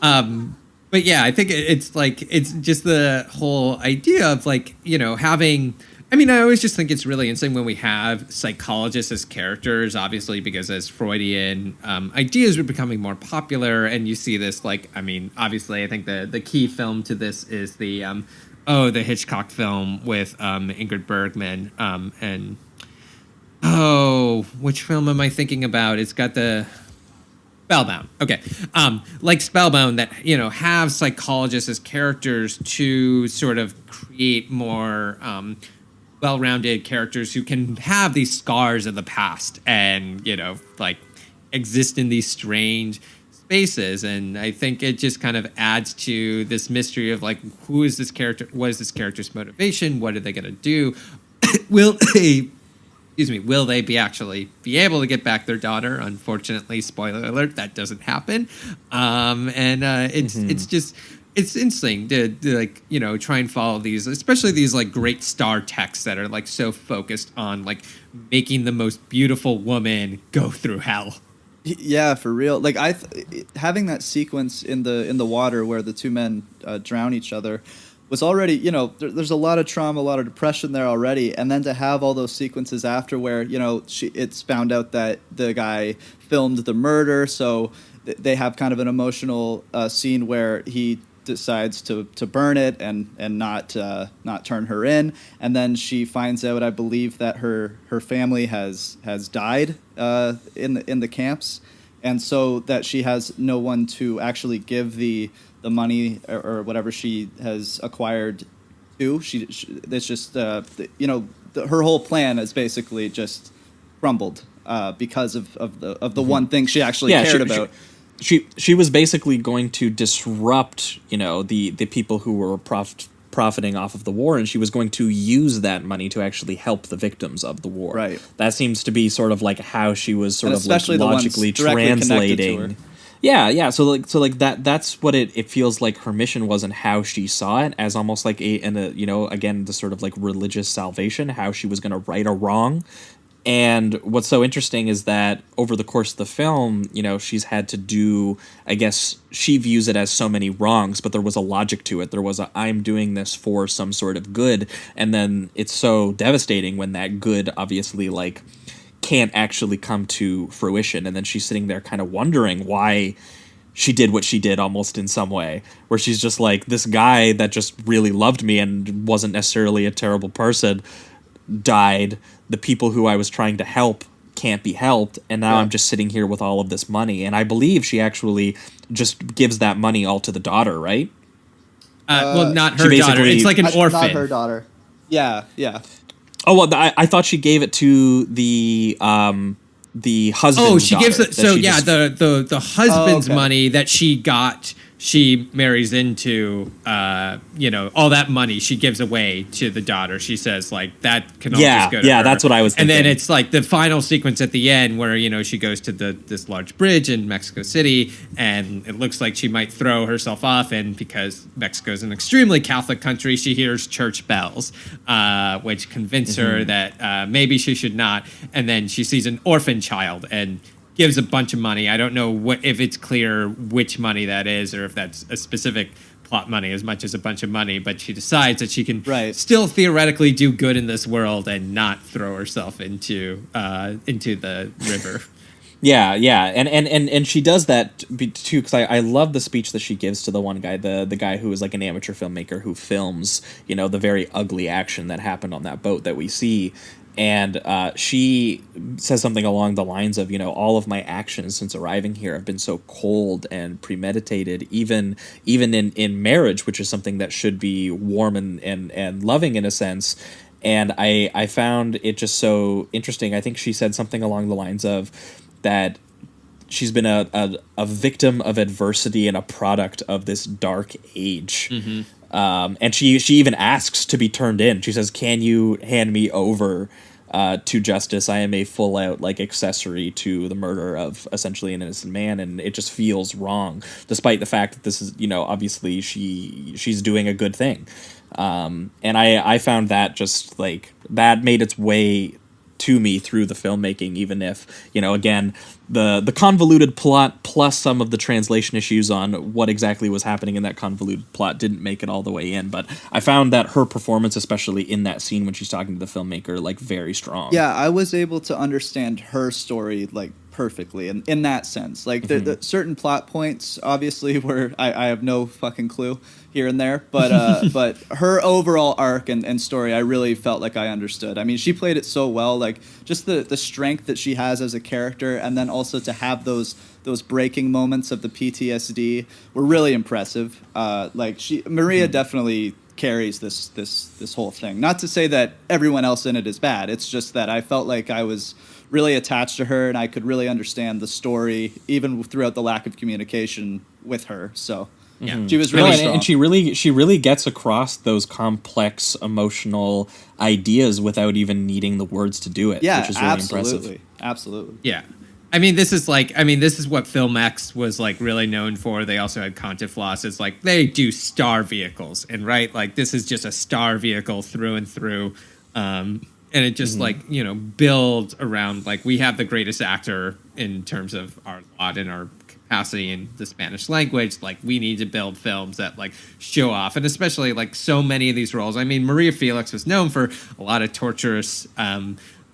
But yeah, I think it's like, it's just the whole idea of, like, you know, having, I mean, I always just think it's really interesting when we have psychologists as characters, obviously, because as Freudian ideas were becoming more popular, and you see this, like, I mean, obviously, I think the key film to this is the Hitchcock film with Ingrid Bergman, and which film am I thinking about? It's got the Spellbound. Okay. Like Spellbound, that, you know, have psychologists as characters to sort of create more well-rounded characters who can have these scars of the past and, you know, like, exist in these strange spaces. And I think it just kind of adds to this mystery of, like, who is this character? What is this character's motivation? What are they going to do? Will they actually be able to get back their daughter? Unfortunately, spoiler alert, that doesn't happen. It's interesting to like, you know, try and follow these, especially these, like, great star texts that are, like, so focused on, like, making the most beautiful woman go through hell. Yeah, for real. Like, having that sequence in the water where the two men drown each other was already, you know, there's a lot of trauma, a lot of depression there already, and then to have all those sequences after where, you know, it's found out that the guy filmed the murder, so they have kind of an emotional scene where he decides to burn it and not turn her in, and then she finds out, I believe, that her family has died in the camps, and so that she has no one to actually give the money or whatever she has acquired to. It's just you know, her whole plan is basically just crumbled because of the one thing she actually cared about. She was basically going to disrupt, you know, the people who were profiting off of the war, and she was going to use that money to actually help the victims of the war. Right. That seems to be sort of like how she was sort of like logically translating. Yeah. So like that's what it feels like her mission was, and how she saw it as almost like you know, again, the sort of like religious salvation, how she was going to right a wrong. And what's so interesting is that over the course of the film, you know, she's had to do, I guess she views it as so many wrongs, but there was a logic to it. There was I'm doing this for some sort of good. And then it's so devastating when that good obviously, like, can't actually come to fruition, and then she's sitting there kind of wondering why she did what she did, almost in some way, where she's just like, this guy that just really loved me and wasn't necessarily a terrible person died, the people who I was trying to help can't be helped, and now I'm just sitting here with all of this money. And I believe she actually just gives that money all to the daughter, right? Well, not her daughter, it's like an orphan. Not her daughter. Yeah. Oh, well, I thought she gave it to the husband's Oh, she daughter, gives it. So yeah, the husband's money that she got she marries into, all that money she gives away to the daughter. She says, like, that can all just go to her. That's what I was thinking. And then it's like the final sequence at the end where, she goes to this large bridge in Mexico City, and it looks like she might throw herself off. And because Mexico's an extremely Catholic country, she hears church bells, which convince her that maybe she should not. And then she sees an orphan child and gives a bunch of money. I don't know if it's clear which money that is, or if that's a specific plot money as much as a bunch of money, but she decides that she can still theoretically do good in this world and not throw herself into the river. Yeah, and she does that too, because I love the speech that she gives to the one guy, the guy who is like an amateur filmmaker who films, the very ugly action that happened on that boat that we see. And she says something along the lines of, all of my actions since arriving here have been so cold and premeditated, even in marriage, which is something that should be warm and loving in a sense. And I found it just so interesting. I think she said something along the lines of that she's been a victim of adversity and a product of this dark age. And she even asks to be turned in. She says, "Can you hand me over to justice? I am a full out accessory to the murder of essentially an innocent man," and it just feels wrong, despite the fact that this is obviously she's doing a good thing. And I found that just that made its way to me through the filmmaking, even if again the convoluted plot plus some of the translation issues on what exactly was happening in that convoluted plot didn't make it all the way in. But I found that her performance, especially in that scene when she's talking to the filmmaker, very strong. Yeah, I was able to understand her story perfectly in that sense. The certain plot points obviously where I have no fucking clue here and there, but her overall arc and story I really felt like I understood. I mean, she played it so well, just the strength that she has as a character, and then also to have those breaking moments of the PTSD were really impressive. Maria definitely carries this whole thing. Not to say that everyone else in it is bad. It's just that I felt like I was really attached to her and I could really understand the story even throughout the lack of communication with her. So yeah, she was really strong. And she really gets across those complex emotional ideas without even needing the words to do it. Yeah, which is really impressive. Absolutely. Yeah. This is what Film X was really known for. They also had Content Floss. It's they do star vehicles, and this is just a star vehicle through and through. And it just builds around we have the greatest actor in terms of our lot and our capacity in the Spanish language. We need to build films that show off, and especially so many of these roles. I mean, Maria Felix was known for a lot of torturous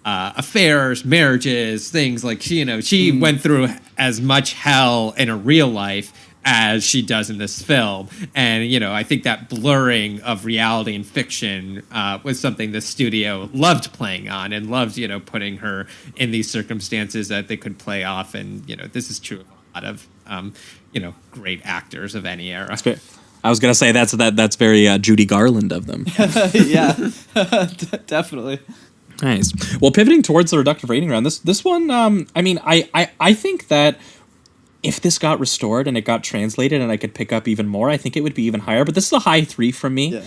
affairs, marriages, things she went through as much hell in a real life as she does in this film. And, I think that blurring of reality and fiction was something the studio loved playing on and loved, putting her in these circumstances that they could play off. And, this is true of a lot of, great actors of any era. That's great. I was going to say that's very Judy Garland of them. Yeah, definitely. Nice. Well, pivoting towards the reductive rating round, this one, I think that if this got restored and it got translated and I could pick up even more, I think it would be even higher. But this is a high 3 from me. Yeah.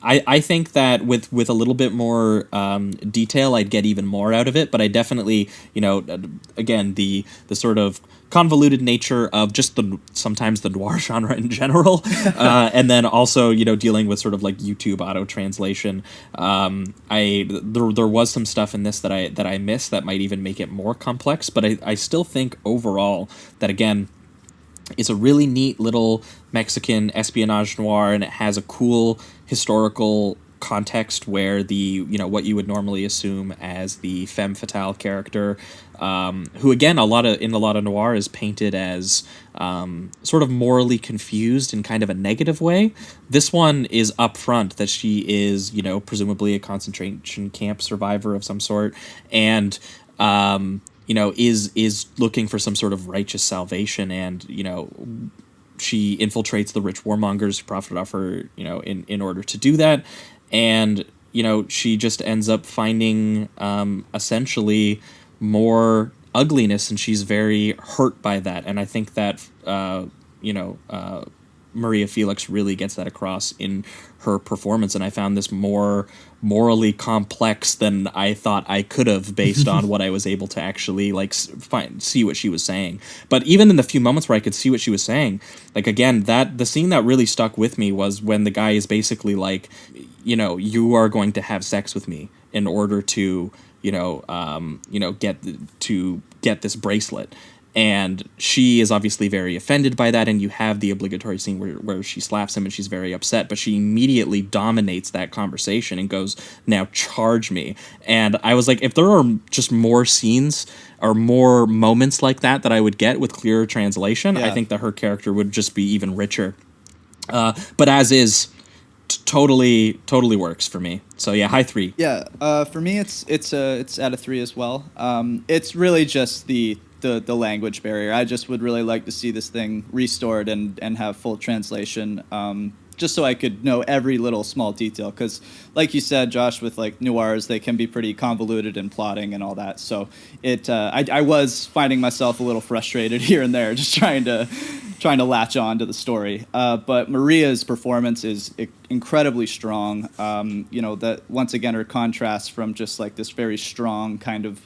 I think that with a little bit more detail, I'd get even more out of it. But I definitely, again, the sort of convoluted nature of just sometimes the noir genre in general, and then also dealing with sort of YouTube auto translation. There was some stuff in this that I missed that might even make it more complex, but I still think overall that again it's a really neat little Mexican espionage noir, and it has a cool historical context where the what you would normally assume as the femme fatale character, who again in a lot of noir is painted as sort of morally confused in kind of a negative way. This one is upfront that she is presumably a concentration camp survivor of some sort, and is looking for some sort of righteous salvation, and she infiltrates the rich warmongers who profit off her in order to do that. And, she just ends up finding essentially more ugliness, and she's very hurt by that. And I think that Maria Felix really gets that across in her performance, and I found this more morally complex than I thought I could have based on what I was able to actually see what she was saying. But even in the few moments where I could see what she was saying, like again, that the scene that really stuck with me was when the guy is basically like, you are going to have sex with me in order to get this bracelet. And she is obviously very offended by that, and you have the obligatory scene where she slaps him and she's very upset, but she immediately dominates that conversation and goes, "Now charge me." And I was like, if there are just more scenes or more moments like that I would get with clearer translation, I think that her character would just be even richer. But as is, totally works for me. So yeah, high 3. Yeah, for me it's at a 3 as well. It's really just the language barrier. I just would really like to see this thing restored and have full translation, just so I could know every little small detail. Because, like you said, Josh, with like noirs, they can be pretty convoluted in plotting and all that. So I was finding myself a little frustrated here and there, just trying to latch on to the story. But Maria's performance is incredibly strong. That once again, her contrast from just like this very strong kind of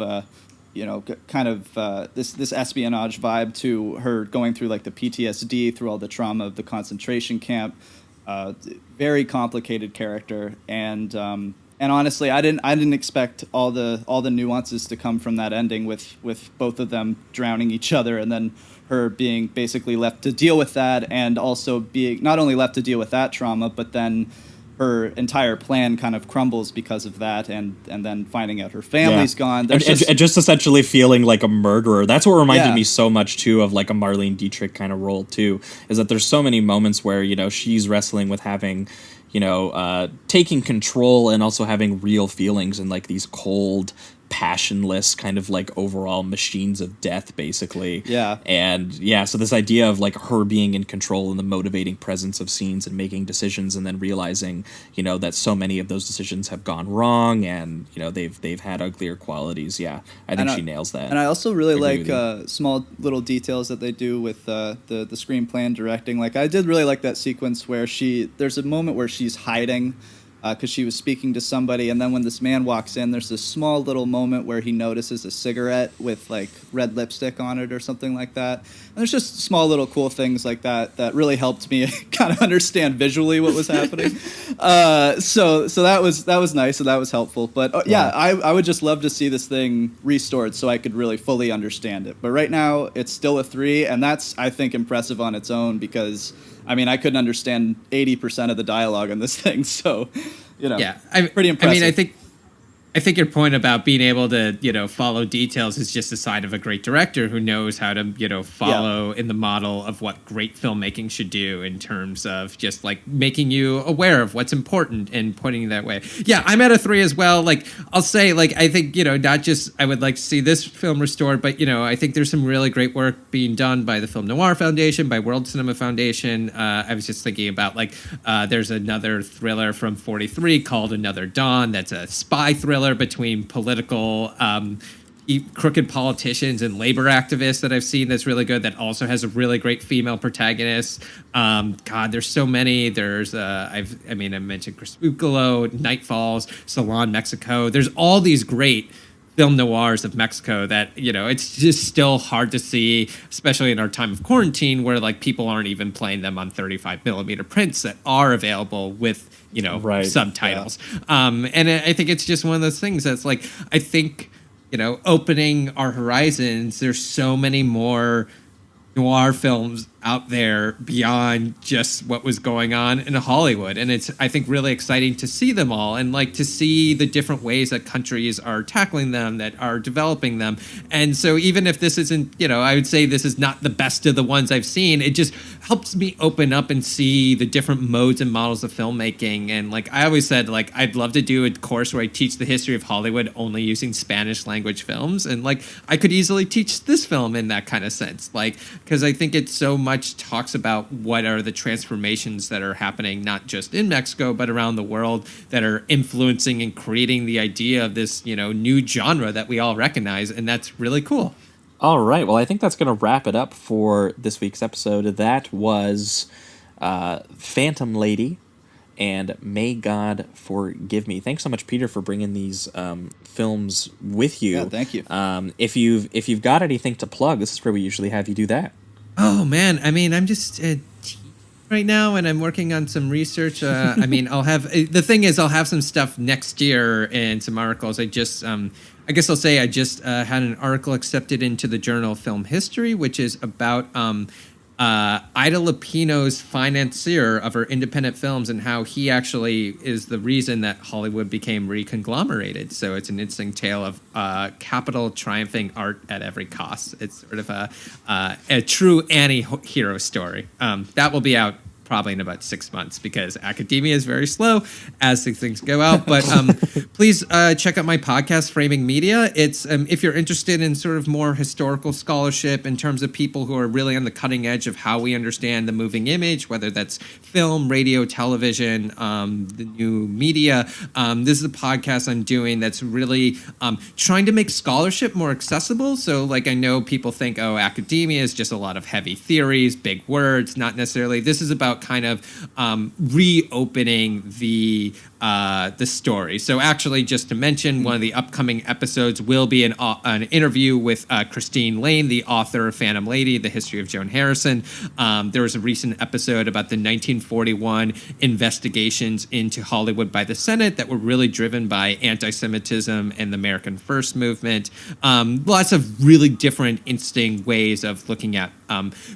this espionage vibe to her going through like the PTSD, through all the trauma of the concentration camp. Very complicated character, and honestly, I didn't expect all the nuances to come from that ending with both of them drowning each other, and then her being basically left to deal with that, and also being not only left to deal with that trauma, but then her entire plan kind of crumbles because of that, and then finding out her family's gone. And just essentially feeling like a murderer. That's what reminded me so much too of like a Marlene Dietrich kind of role too, is that there's so many moments where she's wrestling with having taking control and also having real feelings and like these cold, passionless kind of like overall machines of death, basically. So this idea of like her being in control and the motivating presence of scenes and making decisions, and then realizing that so many of those decisions have gone wrong, and they've had uglier qualities. I think she nails that. And I also really like small little details that they do with the screenplay and directing. Like, I did really like that sequence where there's a moment where she's hiding because she was speaking to somebody, and then when this man walks in, there's this small little moment where he notices a cigarette with like red lipstick on it or something like that. And there's just small little cool things like that really helped me kind of understand visually what was happening. So that was nice, and that was helpful. But I would just love to see this thing restored so I could really fully understand it. But right now it's still a 3, and that's, I think, impressive on its own, because I mean, I couldn't understand 80% of the dialogue in this thing, so pretty impressive. I mean, I think your point about being able to, follow details is just a sign of a great director who knows how to, follow in the model of what great filmmaking should do in terms of just like making you aware of what's important and pointing you that way. Yeah, I'm at a 3 as well. Like, I'll say, like, I think, not just I would like to see this film restored, but, I think there's some really great work being done by the Film Noir Foundation, by World Cinema Foundation. I was just thinking about, like, there's another thriller from 43 called Another Dawn that's a spy thriller between political crooked politicians and labor activists that I've seen that's really good, that also has a really great female protagonist. There's so many. There's I mentioned Crepúsculo, Night Falls, Salon, Mexico. There's all these great film noirs of Mexico that, it's just still hard to see, especially in our time of quarantine, where like people aren't even playing them on 35 millimeter prints that are available with subtitles. And I think it's just one of those things that's like, I think, opening our horizons, there's so many more noir films out there beyond just what was going on in Hollywood. And it's, I think, really exciting to see them all, and like to see the different ways that countries are tackling them, that are developing them. And so even if this isn't, I would say this is not the best of the ones I've seen, it just helps me open up and see the different modes and models of filmmaking. And like I always said, like, I'd love to do a course where I teach the history of Hollywood only using Spanish language films. And like, I could easily teach this film in that kind of sense, like, because I think it's so much talks about what are the transformations that are happening, not just in Mexico, but around the world, that are influencing and creating the idea of this, new genre that we all recognize. And that's really cool. All right. Well, I think that's going to wrap it up for this week's episode. That was Phantom Lady and May God Forgive Me. Thanks so much, Peter, for bringing these films with you. Yeah, thank you. If you've got anything to plug, this is where we usually have you do that. Oh man, I mean, I'm just right now, and I'm working on some research. I mean, I'll have some stuff next year and some articles. I guess I'll say I just had an article accepted into the Journal of Film History, which is about Ida Lupino's financier of her independent films and how he actually is the reason that Hollywood became reconglomerated. So it's an interesting tale of capital triumphing art at every cost. It's sort of a true anti-hero story. That will be out probably in about 6 months because academia is very slow as these things go out. But please check out my podcast, Framing Media. It's if you're interested in sort of more historical scholarship in terms of people who are really on the cutting edge of how we understand the moving image, whether that's film, radio, television, the new media. This is a podcast I'm doing that's really trying to make scholarship more accessible. So like I know people think, oh, academia is just a lot of heavy theories, big words, not necessarily. This is about kind of reopening the story. So actually, just to mention, one of the upcoming episodes will be an interview with Christine Lane, the author of Phantom Lady, The History of Joan Harrison. There was a recent episode about the 1941 investigations into Hollywood by the Senate that were really driven by anti-Semitism and the American First movement. Lots of really different, interesting ways of looking at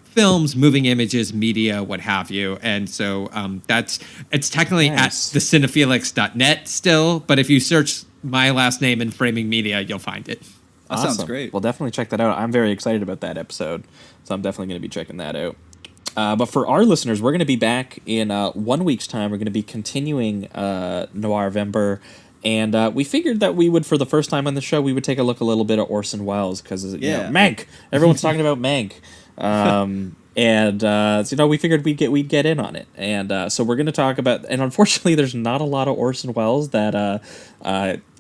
films, moving images, media, what have you. And so it's technically at thecinefelix.net still, but if you search my last name in Framing Media, you'll find it. That sounds great. Well, definitely check that out. I'm very excited about that episode, so I'm definitely going to be checking that out. But for our listeners, we're going to be back in 1 week's time. We're going to be continuing Noirvember. And we figured that we would, for the first time on the show, we would take a look a little bit at Orson Welles because, Mank. Everyone's talking about Mank. So, we figured we'd get in on it. And so we're going to talk about, and unfortunately there's not a lot of Orson Welles that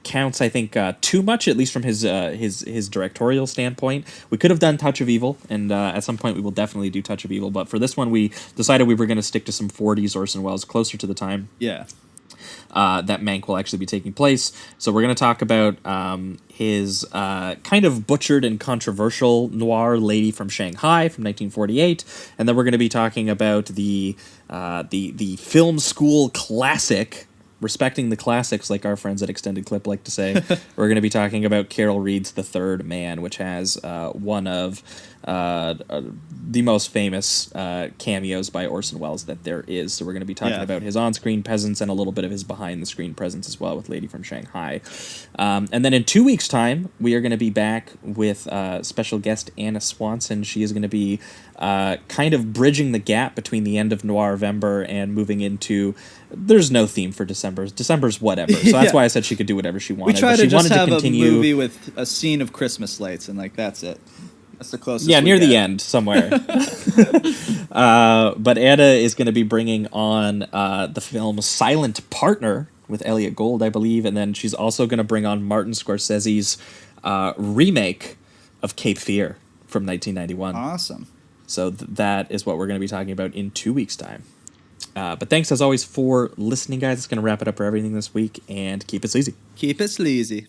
counts, I think, too much, at least from his directorial standpoint. We could have done Touch of Evil, and at some point we will definitely do Touch of Evil. But for this one, we decided we were going to stick to some 40s Orson Welles, closer to the time. Yeah. That Mank will actually be taking place. So we're going to talk about his kind of butchered and controversial noir Lady from Shanghai from 1948, and then we're going to be talking about the film school classic, respecting the classics, like our friends at Extended Clip like to say. We're going to be talking about Carol Reed's The Third Man, which has one of the most famous cameos by Orson Welles that there is. So we're going to be talking about his on-screen presence and a little bit of his behind-the-screen presence as well with Lady from Shanghai. And then in 2 weeks' time, we are going to be back with special guest Anna Swanson. She is going to be kind of bridging the gap between the end of Noirvember and moving into... There's no theme for December. December's whatever. So that's why I said she could do whatever she wanted. We try to just have a movie with a scene of Christmas lights, and that's it. That's the closest. Yeah, near the end somewhere. But Anna is going to be bringing on the film Silent Partner with Elliot Gould, I believe, and then she's also going to bring on Martin Scorsese's remake of Cape Fear from 1991. Awesome. So that is what we're going to be talking about in 2 weeks' time. But thanks, as always, for listening, guys. It's going to wrap it up for everything this week, and keep it sleazy. Keep it sleazy.